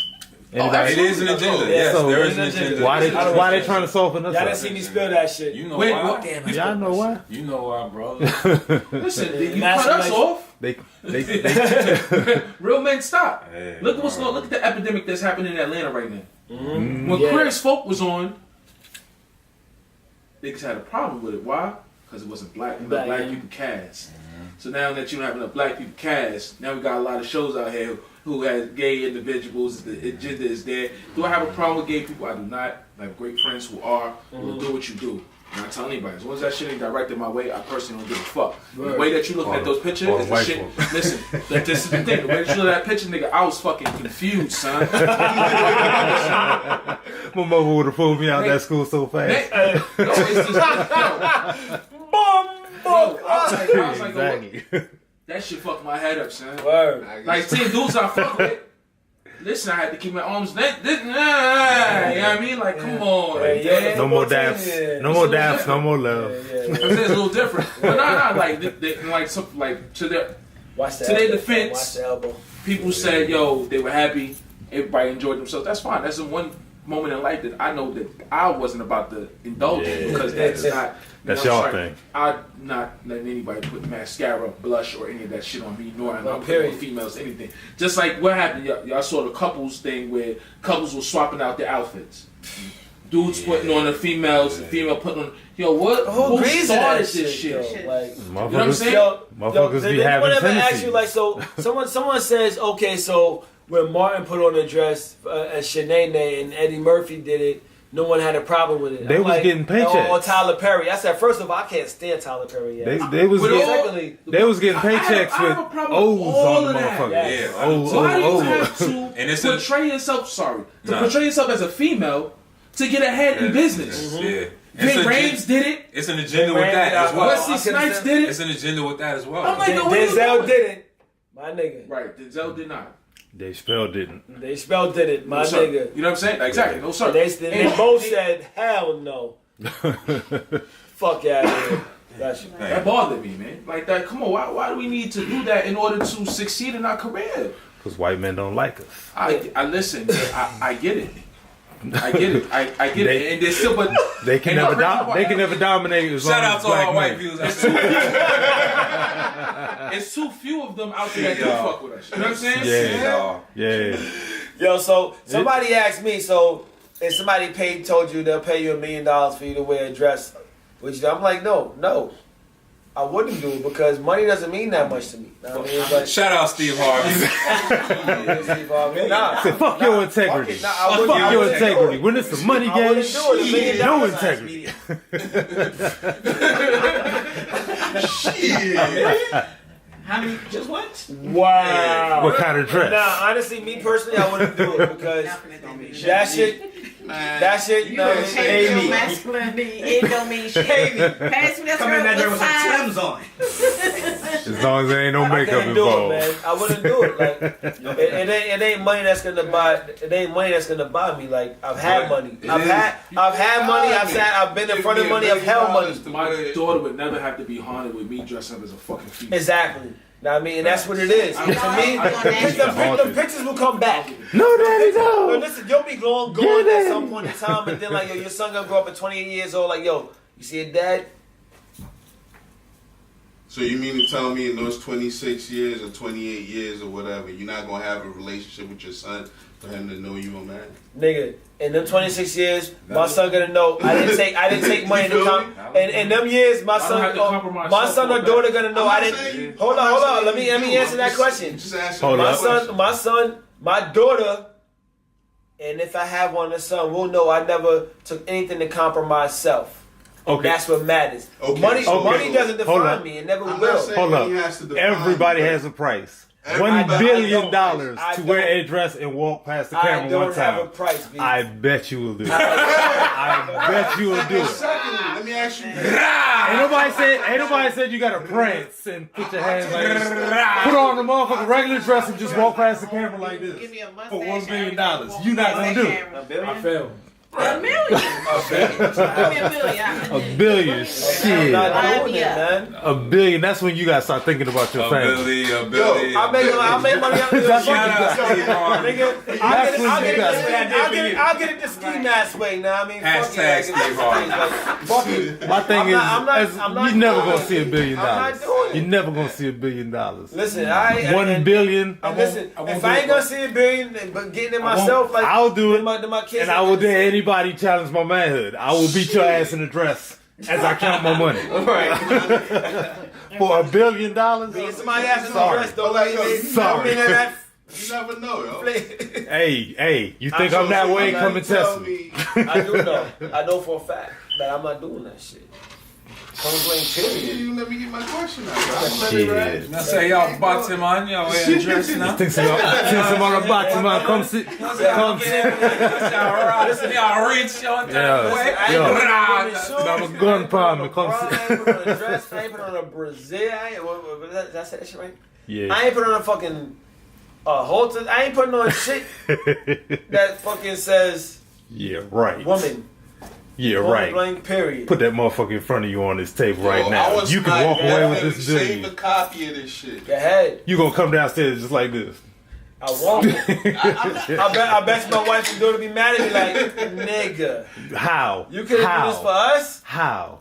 It is an agenda. Yes, So, there is an agenda. Why they trying to soften us Y'all up? didn't see me spill that shit. You know Wait, why? what? Damn, Y'all know why? You know why, brother. Listen, you cut us off. They Real men stop. Hey, Look bro. look at the epidemic that's happening in Atlanta right now. When Yeah. Queer as Folk was on, niggas had a problem with it. Why? Because it wasn't black people cast. So now that you don't have enough black people cast, now we got a lot of shows out here who has gay individuals. The agenda is there. Do I have a problem with gay people? I do not. I have great friends who are. Will do what you do. I'm not telling anybody. As long as that shit ain't directed my way, I personally don't give a fuck. The way that you looking at those pictures is the shit. Listen, this is the thing. The way that you look at that picture, nigga, I was fucking confused, son. My mother would have pulled me out that school so fast. No, it's just, no. I was like, Exactly. that shit fucked my head up, son. Word. Like, 10 dudes I fuck with. Listen, I had to keep my arms. You know what I mean? Like, come on, man. No more daps. No more daps. No more love. It's a little different. But like to their Watch the To their elbow. defense, Watch the elbow. people said, yo, they were happy. Everybody enjoyed themselves. That's fine. That's the one moment in life that I know that I wasn't about to indulge in because that's not. That's y'all thing. I'm not letting anybody put mascara, blush, or any of that shit on me, nor am I putting period. on females, anything. Just like what happened, y'all saw the couples thing where couples were swapping out their outfits. Dudes putting on the females, the female putting on. Yo, what? Who started this shit? Yo, like, you know what I'm saying? Motherfuckers did be having anyone ever ask tendencies. you, like, so someone says, okay, so when Martin put on a dress as Shanae and Eddie Murphy did it, no one had a problem with it. They was getting paychecks. Or Tyler Perry. I said, first of all, I can't stand Tyler Perry yet. They was getting, Secondly, they was getting paychecks I have a with problem O's with all on the of that. motherfucker. Yeah. Why do you have to And it's portray yourself? Portray yourself as a female to get ahead in business. Yeah. Vin Rames did it. It's an agenda with that as well. Wesley Snipes did it. It's an agenda with that as well. I'm like, yo, what you Denzel doing? did it. My nigga. Right, Denzel did not. They spelled didn't. They spelled did it. My No, sir. nigga. You know what I'm saying? Exactly. No, sir. They both said, hell no. Fuck out of here. That bothered me, man. Like that. Come on, why do we need to do that in order to succeed in our career? Because white men don't like us. I listen. I get it. I get it. I get it. And there's still, but They can never dominate as Shout long out as to all black our white men. viewers. it's too few of them out there that do fuck with us. You know what I'm saying? Yeah. Yo, so somebody asked me, so if somebody told you they'll pay you $1 million for you to wear a dress, would you? I'm like, no. I wouldn't do it because money doesn't mean that much to me. You know what I mean? But Shout out Steve Harvey. Steve Harvey, nah. Say, fuck your integrity. Fuck it, nah, I wouldn't- I Fuck your wouldn't do integrity. it. When it's a money I game, wouldn't do it. $1 million. no integrity. How many? Just what? Wow. What kind of dress? Nah, honestly, me personally, I wouldn't do it because that shit, you know, Change your masculinity. It don't mean shit. Pass me that Come in that there with with some size. Timbs on. As long as there ain't no I makeup can't do it, involved. man. I wouldn't do it. Like, it ain't money that's gonna buy. It ain't money that's gonna buy me. Like, I've had money. I've had money. I've been in front of money. I've held money. My daughter would never have to be haunted with me dressing up as a fucking female. Exactly. Know what I mean, and that's what it is. To me, the pictures will come back. No, daddy, No, no. listen, you'll be gone at some point in time, and then like, yo, your son gonna grow up at 28 years old. Like, yo, you see a dad? So you mean to tell me in those 26 years or 28 years or whatever, you're not gonna have a relationship with your son for him to know you a man? Nigga, in them 26 years, my son gonna know I didn't take money to come. And in them years, my son or daughter gonna know I didn't. Hold on. Let me answer that question. Just ask My daughter, and if I have one, the son will know I never took anything to compromise self. Okay. That's what matters. Okay. Money doesn't Hold define on. me. It never I'm will. not saying Hold he has to up. define Everybody you, has a price. Everybody- $1 billion I to wear a dress and walk past the I camera one don't have a time. price, B. I bet you will do it. I bet you will do it. Secondly, let me ask you. Ain't nobody said you gotta prance and put your hands like this. Put on the motherfucking regular dress and just walk past the camera like this Give me a mustache. for $1 billion. You not gonna do it. I failed. $1 million. Give me $1 million. $1 billion. Shit. I'm not doing it, man. $1 billion. That's when you gotta start thinking about your family. $1 billion. I'll make money off this. Shout out Steve Harvey. I'll get it the ski mask way now. I mean, Hashtag Steve Harvey. My thing is, you never gonna see $1 billion. I'm not doing it. You're never gonna see $1 billion. Listen, $1 billion. Listen, if I ain't gonna see $1 billion, but getting it myself, like I'll do it, my kids, and I will dare anybody challenge my manhood. I will beat your ass in the dress as I count my money. Right. For $1 billion. Beat somebody ass in the dress, though. Sorry. You never know, yo. Hey, you think I'm that way? Come and test me. I do know. I know for a fact that I'm not doing that shit. Point blank period. You let me get my question out. I say y'all bottom on y'all wearing dress now. Think some on the bottom, man. Come sit. Come sit. Y'all rich on I'm a gun palm. Come I sit. ain't put on a dress. I ain't put on a brazier. Did I say that shit right? Yeah. I ain't put on a fucking halter. I ain't putting on shit that fucking says Yeah, right. woman. Yeah, Point right. blank period. Put that motherfucker in front of you on this table right I now. was You can walk away with this Save billion. a copy of this shit. Your head. You gonna come downstairs just like this. I won't. I bet my wife and daughter be mad at me like, nigga. How? You could have do this for us? How?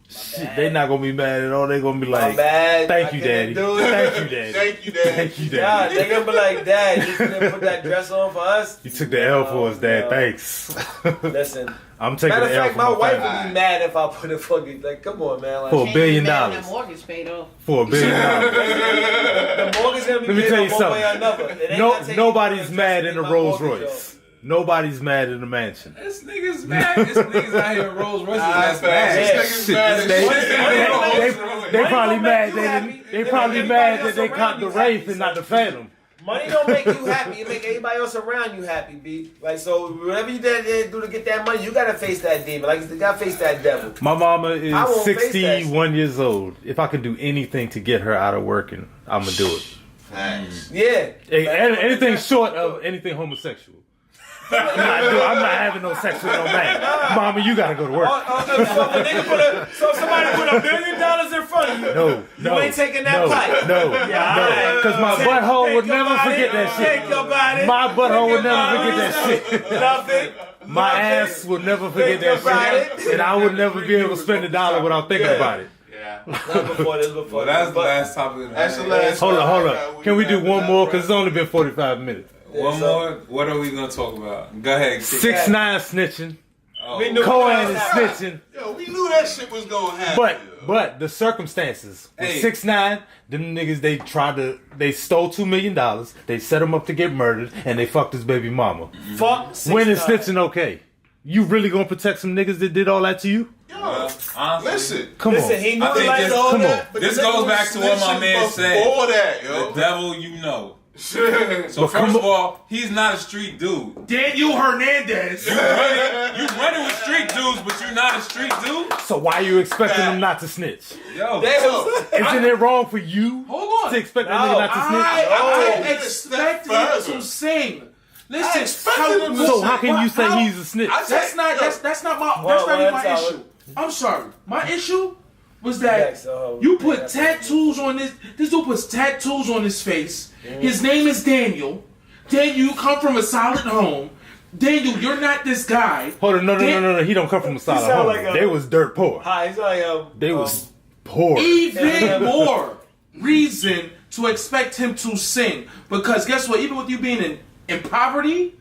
Shit, they not gonna be mad at all. They gonna be My like, bad. "Thank I you, couldn't daddy. do it." Thank you, daddy. Thank you, Dad. Thank you, Yeah, daddy." they gonna be like, Dad, you couldn't put that dress on for us? You took the L for us, Dad. No. Thanks. Listen. I'm taking Matter of the L fact, for my wife family. would be mad if I put a fucking, like, come on, man. Like, For $1 billion. That mortgage paid off. For $1 billion. the mortgage gonna be Let me paid tell you off one something. way or another. It ain't No, gonna take nobody's me mad to in a pay my Rolls mortgage Royce. off. Nobody's mad in a mansion. This nigga's mad. This nigga's out here in Rolls Royces. That's Yeah. mad. This nigga's mad as shit. They probably don't mad. make you happy. They It probably make mad everybody that they else caught the around you Wraith happy. and not the Phantom. Money don't make you happy. It make everybody else around you happy, B. Like, so whatever you do to get that money, you gotta face that demon. Like, you gotta face that devil. My mama I is won't face that 61 years old. If I could do anything to get her out of working, I'm gonna do it. Thanks. Yeah. Anything short of anything homosexual. I'm not having no sex with no man. Mama, you gotta go to work. So somebody put $1 billion in front of you. No, You ain't taking that pipe. No, Yeah, because my butthole would never forget that Think shit. about it. My butthole would Think never about forget that shit. Nothing. My ass would never forget that shit, and I would never be able to spend $1 without thinking about it. Yeah. Before this. Well, that's the last topic. That's the last. Hold on. Can we do one more? Because it's only been 45 minutes. One more. What are we gonna talk about? Go ahead. 6ix9ine snitching. Oh. We knew Cohen it is was snitching. Yo, we knew that shit was gonna happen. But the circumstances with Hey. 6ix9ine, them niggas they stole $2 million. They set him up to get murdered, and they fucked his baby mama. Fuck. When is 6ix9ine. snitching okay? You really gonna protect some niggas that did all that to you? Yo, Honestly, listen. Come Listen, on. he knew I the think lights this- on come that. on. But This the nigga goes back was to what my snitching man said. Before that, the yo. devil you know. So But first of all, he's not a street dude. Daniel Hernandez. You running with street dudes, but you're not a street dude. So why are you expecting them not to snitch? Yo, Isn't it wrong for you Hold on. to expect a No. nigga not to snitch? I No. expected Step him further. to sing. I Listen, expected him to So sing. how can you say How- he's a snitch? That's not even my issue. I'm sorry. My issue was that you put tattoos on this. This dude puts tattoos on his face. His name is Daniel. Daniel, you come from a solid home. Daniel, you're not this guy. Hold on, no. He don't come from a solid sound home. like a- They was dirt poor. Hi, he's like They was poor. Even more reason to expect him to sing. Because guess what? Even with you being in poverty,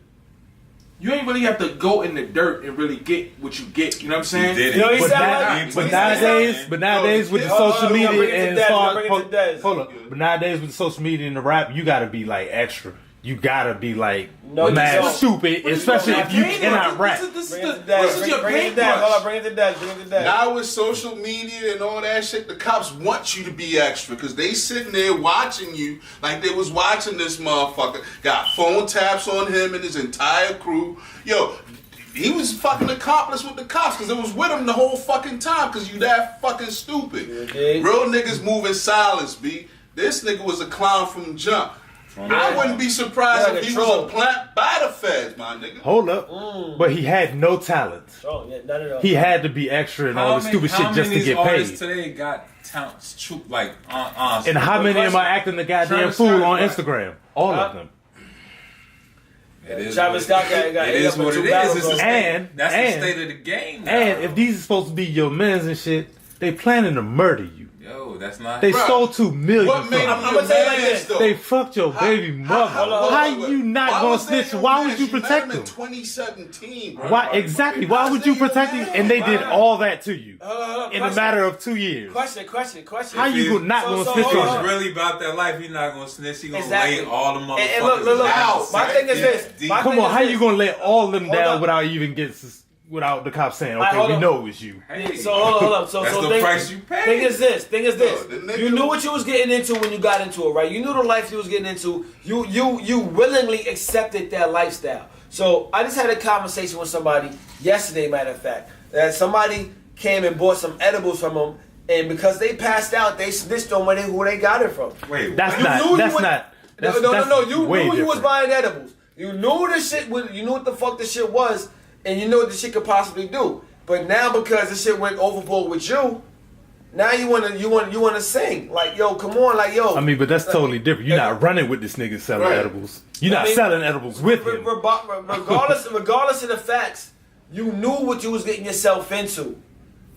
you ain't really have to go in the dirt and really get what you get. You know what I'm saying? did it. You know, he But, sound like. nowadays with the Hold on, social we media gotta bring it to and Des, far, bring it to Des. hold up. But nowadays with the social media and the rap, you gotta be like extra. You gotta be like No, you mad don't. stupid, especially if you cannot rap. This Bring it to is Des. your Bring it to Des. Hold on, paintbrush. bring it to Des. Bring it to Des. Now with social media and all that shit, the cops want you to be extra because they sitting there watching you like they was watching this motherfucker. Got phone taps on him and his entire crew. Yo, he was fucking accomplice with the cops because it was with him the whole fucking time because you that fucking stupid. did. Real niggas move in silence, B. This nigga was a clown from jump. I wouldn't be surprised if he was a plant by the feds, my nigga. Hold up. But he had no talent. Oh, yeah, none at all. He had to be extra and all this stupid shit just to get paid. Today got talents, like and how many am I acting the goddamn fool on Instagram? All of them. Travis Scott got it is what it is. And that's the state of the game now. And if these are supposed to be your men's and shit, they planning to murder you. Yo, that's not. They stole $2 million. What made I'm gonna tell you like this. They fucked your baby mother. How you not gonna snitch? Why would you protect them? 2017, bro. Why exactly? Why would you protect him? And they did all that to you in a matter of 2 years. Question. How you not gonna snitch on If him? he's really about that life, he's not gonna snitch. He's gonna Exactly. lay all the motherfuckers And look. out. My thing is this. Come on, how you gonna let all them down without even without the cops saying, okay, we know it was you? Hey, So hold up. that's the price you pay. Thing is this. You knew what you was getting into when you got into it, right? You knew the life you was getting into. You willingly accepted that lifestyle. So I just had a conversation with somebody yesterday, matter of fact, that somebody came and bought some edibles from them, and because they passed out, they snitched on who they got it from. Wait, that's You not. knew That's you not. No. You way knew you was different. buying edibles. You knew the shit. You knew what the fuck the shit was, and you know what the shit could possibly do. But now because the shit went overboard with you, now you wanna sing like, yo, come on, like, yo. I mean, but that's totally different. You're not running with this nigga selling edibles. You're not selling edibles with him. Regardless of the facts, you knew what you was getting yourself into,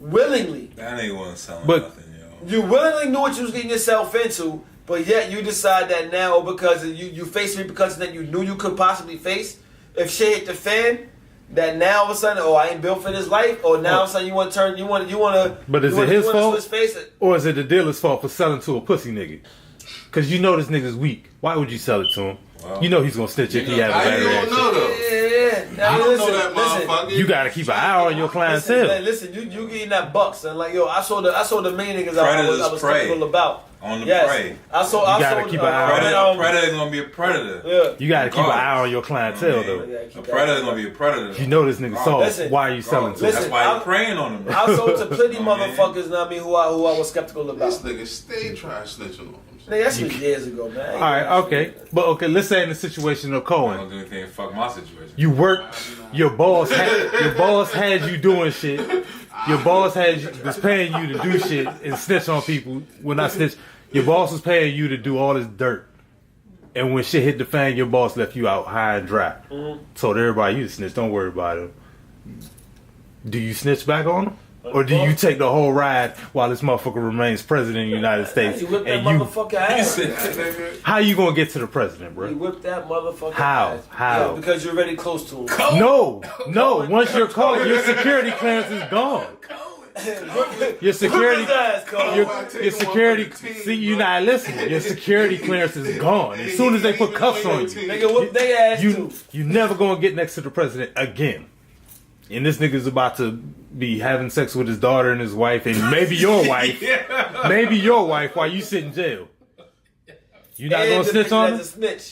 willingly. That nigga wasn't selling But- nothing, yo. You willingly knew what you was getting yourself into, but yet you decide that now because you face repercussions that you knew you could possibly face, if shit hit the fan, that now all of a sudden, I ain't built for this life, or now all of a sudden you want to turn, you want to. But is it his fault, face it. or is it the dealer's fault for selling to a pussy nigga? Because you know this nigga's weak. Why would you sell it to him? Wow. You know he's gonna snitch if he has a How bad you don't reaction. know though? Yeah. I don't know that motherfucker. You gotta keep an eye on your clientele. Listen, you getting that bucks and like, yo, I saw the main niggas I was prey. skeptical about. On the Yes. prey. I gotta saw keep an eye on Predator is gonna be a predator. Yeah. You gotta keep an eye on your clientele though. A predator is gonna be a predator. You know this nigga soft. Listen, Why are you selling to That's him? why you're preying on him. I sold to plenty motherfuckers, know what I mean, who I was skeptical about. This nigga stay trying snitching on him. Nigga, that shit was years ago, man. All right, okay, but okay. Let's say in the situation of I Cohen, don't do anything to fuck my situation. you worked. Your boss had you doing shit. Your boss was paying you to do shit and snitch on people. Well, not snitch. Your boss was paying you to do all this dirt. And when shit hit the fan, your boss left you out high and dry. Told everybody you snitch. Don't worry about it. Do you snitch back on him? Or do you take the whole ride while this motherfucker remains president of the United States? You whip that And motherfucker ass. how you gonna get to the president, bro? You whip that motherfucker How? ass. How? Yeah, because you're already close to him. No. Once you're caught, your security clearance is gone. Your security, Whip his ass, Cole. your security. See, you not listening. Your security clearance is gone as soon as they put cuffs on you. Nigga, whip their ass too. You never gonna get next to the president again. And this nigga's about to be having sex with his daughter and his wife, and maybe your wife, while you sit in jail. You not gonna snitch on him?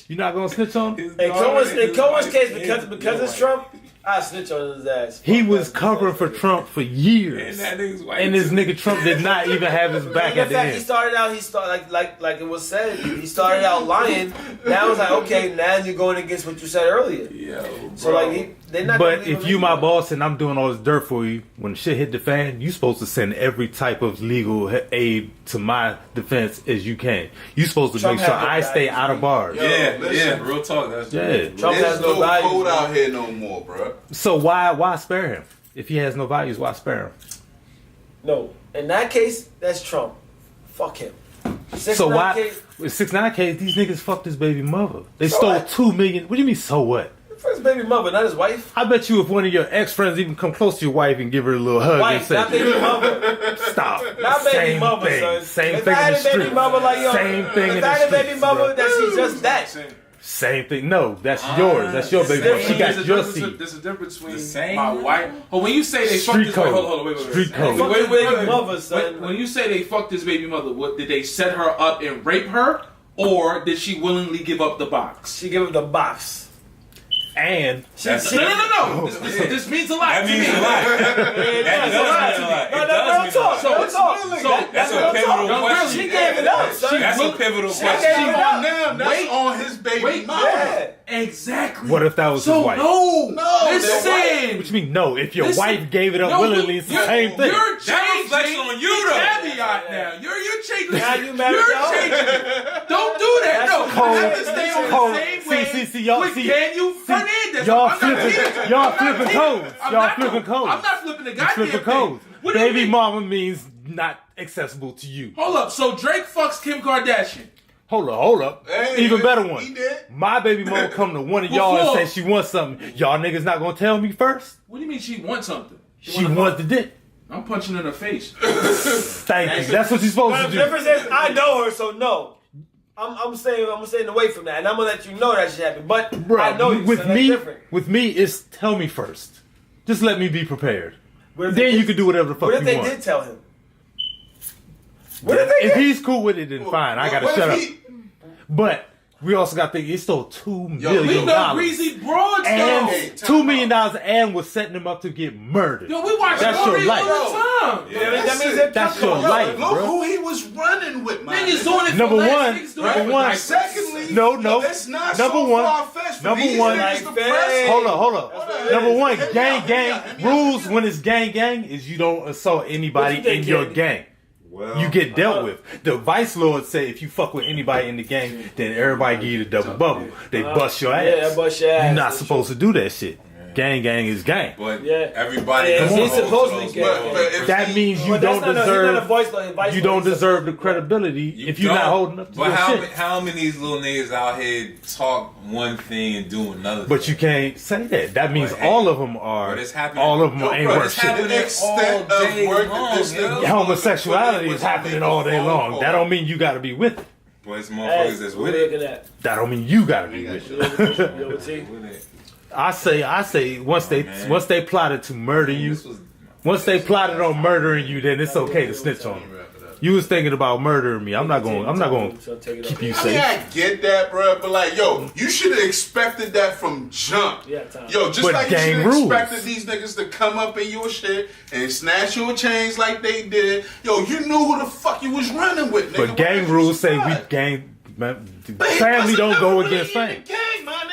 You not gonna snitch on him? In Cohen's case, because it's Trump, I snitch on his ass. He was covering for Trump for years, And that nigga's white. and this nigga Trump did not even have his back at the He end. started out like it was said. He started out lying. Now it's like, okay, now you're going against what you said earlier. Yo, So like they're not. But gonna leave if him you my anyway. boss and I'm doing all this dirt for you, when shit hit the fan, you supposed to send every type of legal aid to my defense as you can. You supposed to Trump make sure had no I stay values, out of bars. yeah, real talk. That's Yeah. Trump There's has no no values. code man. out here no more, bro. So why spare him? If he has no values, why spare him? No, in that case, that's Trump. Fuck him. So 6ix9ine why case- with 6ix9ine case, these niggas fucked his baby mother. They So stole what? $2 million. What do you mean so what? First baby mother, not his wife. I bet you if one of your ex-friends even come close to your wife and give her a little hug and Wife, say, not baby mother. stop. Not baby Same mother, thing. son. Same if thing I had in the a baby street. mother like yo, Same thing in if the I had a baby streets, mother, bro. that she's just that. Same thing. No, that's yours. That's your baby mother. She got your seed. There's a difference between The same? my wife. Oh, when you say they fucked Street this, code. hold on, wait. Street code. Fuck his baby mother, son. When you say they fucked his baby mother, what did they set her up and rape her, or did she willingly give up the box? She give him the box. And No. This means a lot. That means a lot. That does mean a lot. It does mean a lot. So That's a pivotal question. She gave it up. That's a pivotal question. That's on his baby mama. Yeah. exactly. what if that was his wife? No, Listen. What you mean, no? If your wife gave it up No, willingly, it's the same thing. You're That reflects changing on you, though. caveat now. You're changing. Now you married You're your own. changing. Don't do that. No, cold. you have to stay on Cold. the same way See, y'all with see. Daniel Fernandez. Y'all I'm not flipping, here. y'all I'm not flipping here. codes. I'm Y'all not flipping codes. I'm not flipping the You goddamn flipping thing. codes. What do you Baby mean? mama means not accessible to you. Hold up. So Drake fucks Kim Kardashian. Hold up. Hey, Even better one. he did. My baby mama come to one of y'all and Before. say she wants something. Y'all niggas not gonna tell me first? What do you mean she wants something? She wants the dick. I'm punching in her face. Thank you. That's what you're supposed But to the do. difference is, I know her, so no. I'm staying away from that, and I'm gonna let you know that shit happened. But I know you. with so that's me, different. it's tell me first. Just let me be prepared. What if Then they you did- can do whatever the fuck What if you they want. did tell him? What if they If did? he's cool with it, then fine. I gotta What shut if up. he- But we also got to think it stole $2 We million. know Greasy Broads And though. $2 million and was setting him up to get murdered. Yo, we watch That's Glory your life. all the time. That means they're That's coming. your life, Look bro. who he was running with, man. Niggas doing it Number for less one, niggas doing number it for one. nice. Secondly, No. that's not Number so one. far-fetched for Number these one. niggas to Like, press. Hold up. Number one, gang Hear me out. rules when it's gang is you don't assault anybody What you in think, your Andy? gang. Well, You get dealt with. The vice lords say if you fuck with anybody in the gang, then everybody give you the double bubble. They bust your ass. Yeah, bust your ass. You're not supposed to do that shit. Gang is gang. But Yeah. everybody Yeah, can he's hold supposedly to gay. those But rules. if That he- means you But don't that's not a- he's not a deserve. voice lawyer. You don't deserve the credibility if you're not don't. holding up to But your how, shit. how many of these little niggas out here talk one thing and do another? But you can't say that. That means But hey, all of them are. but it's happening. All of them Yo, ain't bro, worth it's shit. happening The extent all of day work long, that this yo. nigga- Homosexuality is happening all day long. That don't mean you gotta be with it. But it's Hey, motherfuckers that's what with are it. looking at? That don't mean you gotta be with it. Yo, what's he? With it. I say once man. they plotted to murder you, This was- once they plotted on murdering you, then it's okay to snitch on them. You was thinking about murdering me. I'm not going So take it keep off. you I mean, safe. I get that, bro, but like, yo, you should have expected that from jump. Yeah, time. Yo, just But like you gang should have rules. expected these niggas to come up in your shit and snatch your chains like they did. Yo, you knew who the fuck you was running with, nigga. But gang rules say we gang. Man, family don't go against family.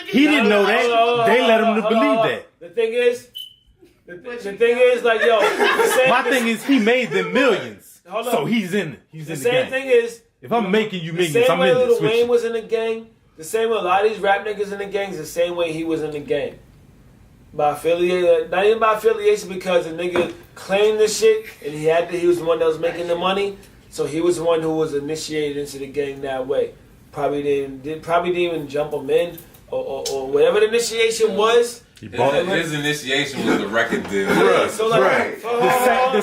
He didn't know that. They let him to believe that. The thing is, like, yo, the same, My thing is, he made them millions, Hold so on. he's in the the same gang. thing is, If I'm making you the millions, same I'm way in Lil this with Wayne you. was in the gang, the same way a lot of these rap niggas in the gangs, the same way he was in the gang. By affiliation, not even by affiliation, because the nigga claimed the shit and he was the one that was making the money, so he was the one who was initiated into the gang that way. Probably didn't even jump him in or whatever the initiation was. He bought it. His initiation was the record deal. So like, Right. The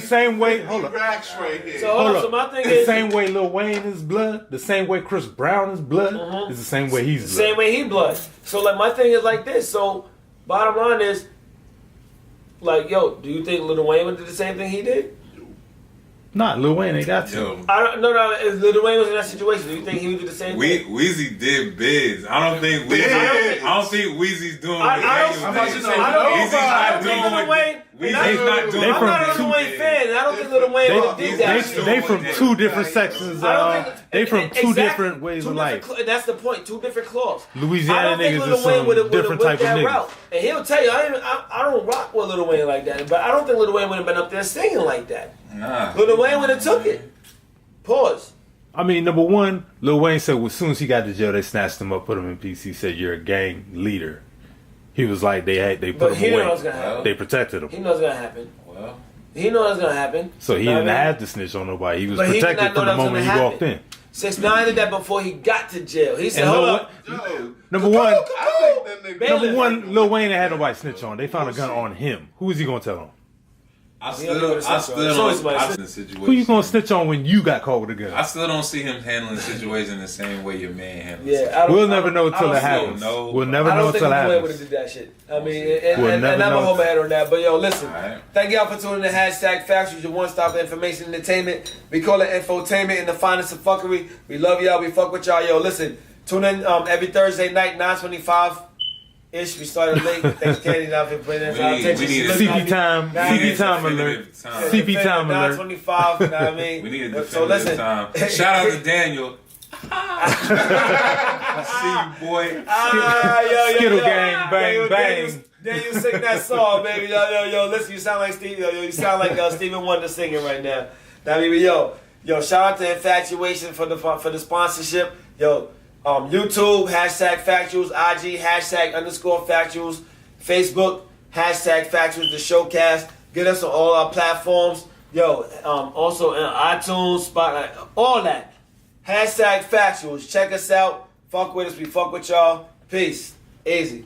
same way. Hold up. Racks right here. So hold Hold on. So up. my thing The is, same way Lil Wayne is blood, the same way Chris Brown is blood, is the same way he's the blood. same way he blood. So like my thing is like this. So bottom line is, like, yo, do you think Lil Wayne would do the same thing he did? Nah, Lil Wayne ain't got to. Yo, I don't. No. If Lil Wayne was in that situation, do you think he would do the same thing? Weezy did bids. I don't think Weezy's doing what I Daniel don't did. think Lil Wayne. Weezy's not doing They I'm from not a two- Lil Wayne fan, and I don't think Lil Wayne would have did that. shit. They from two different sections. I don't think They from two exactly, different ways two of different life. that's the point. Two different clubs. Louisiana I don't think niggas Lil is Wayne some would've different went type of that niggas. route. And he'll tell you, I don't rock with Lil Wayne like that. But I don't think Lil Wayne would have been up there singing like that. Nah. Lil Wayne would have took it. Pause. I mean, number one, Lil Wayne said as soon as he got to jail, they snatched him up, put him in PC. Said you're a gang leader. He was like they put But he him knows away. what's gonna happen. They protected He him, knows what's gonna happen. Well, He knows what's gonna happen. so he Know didn't what I mean? have to snitch on nobody. He was But he did protected not know from the that was moment he gonna walked in. happen. 6ix9ine did that before he got to jail. He said, And "Hold Lil up, Yo, Number one, I think that nigga. Bailiff. number one, Lil Wayne ain't had nobody snitch on. They found a gun on him. Who is he gonna tell on? I He don't give a still shit, don't. bro. It's always I- my situation. Who you gonna snitch on when you got caught with a gun? I still don't see him handling the situation the same way your man handles yeah." it. I don't- We'll I never don't- know I until don't it see happens. know. We'll never I know don't think until it Lil Wayne would have happens. did that shit. I mean, We'll and never I'm know gonna hold my head on that. But yo, listen. Alright. Thank y'all for tuning in to Factuals, your one-stop information entertainment. We call it infotainment and the finest of fuckery. We love y'all. We fuck with y'all. Yo, listen. Tune in every Thursday night, 9:25 Ish, we started late. Thanks, Candy, now for putting in our attention. CP time. CP time alert. CP time alert. 9:25. You know what I mean? We needed to so listen. Time. Shout out to Daniel. I see you, boy. Skittle gang, bang, bang. Daniel sing that song, baby. Yo, listen, you sound like Steve. Yo, you sound like Stephen Wonder singing right now. Now, baby, yo, shout out to Infatuation for the sponsorship. Yo, YouTube #Factuals, IG #_Factuals, Facebook #Factuals the Showcast. Get us on all our platforms. Yo, also in iTunes, Spotify, all that. #Factuals. Check us out. Fuck with us. We fuck with y'all. Peace. Easy.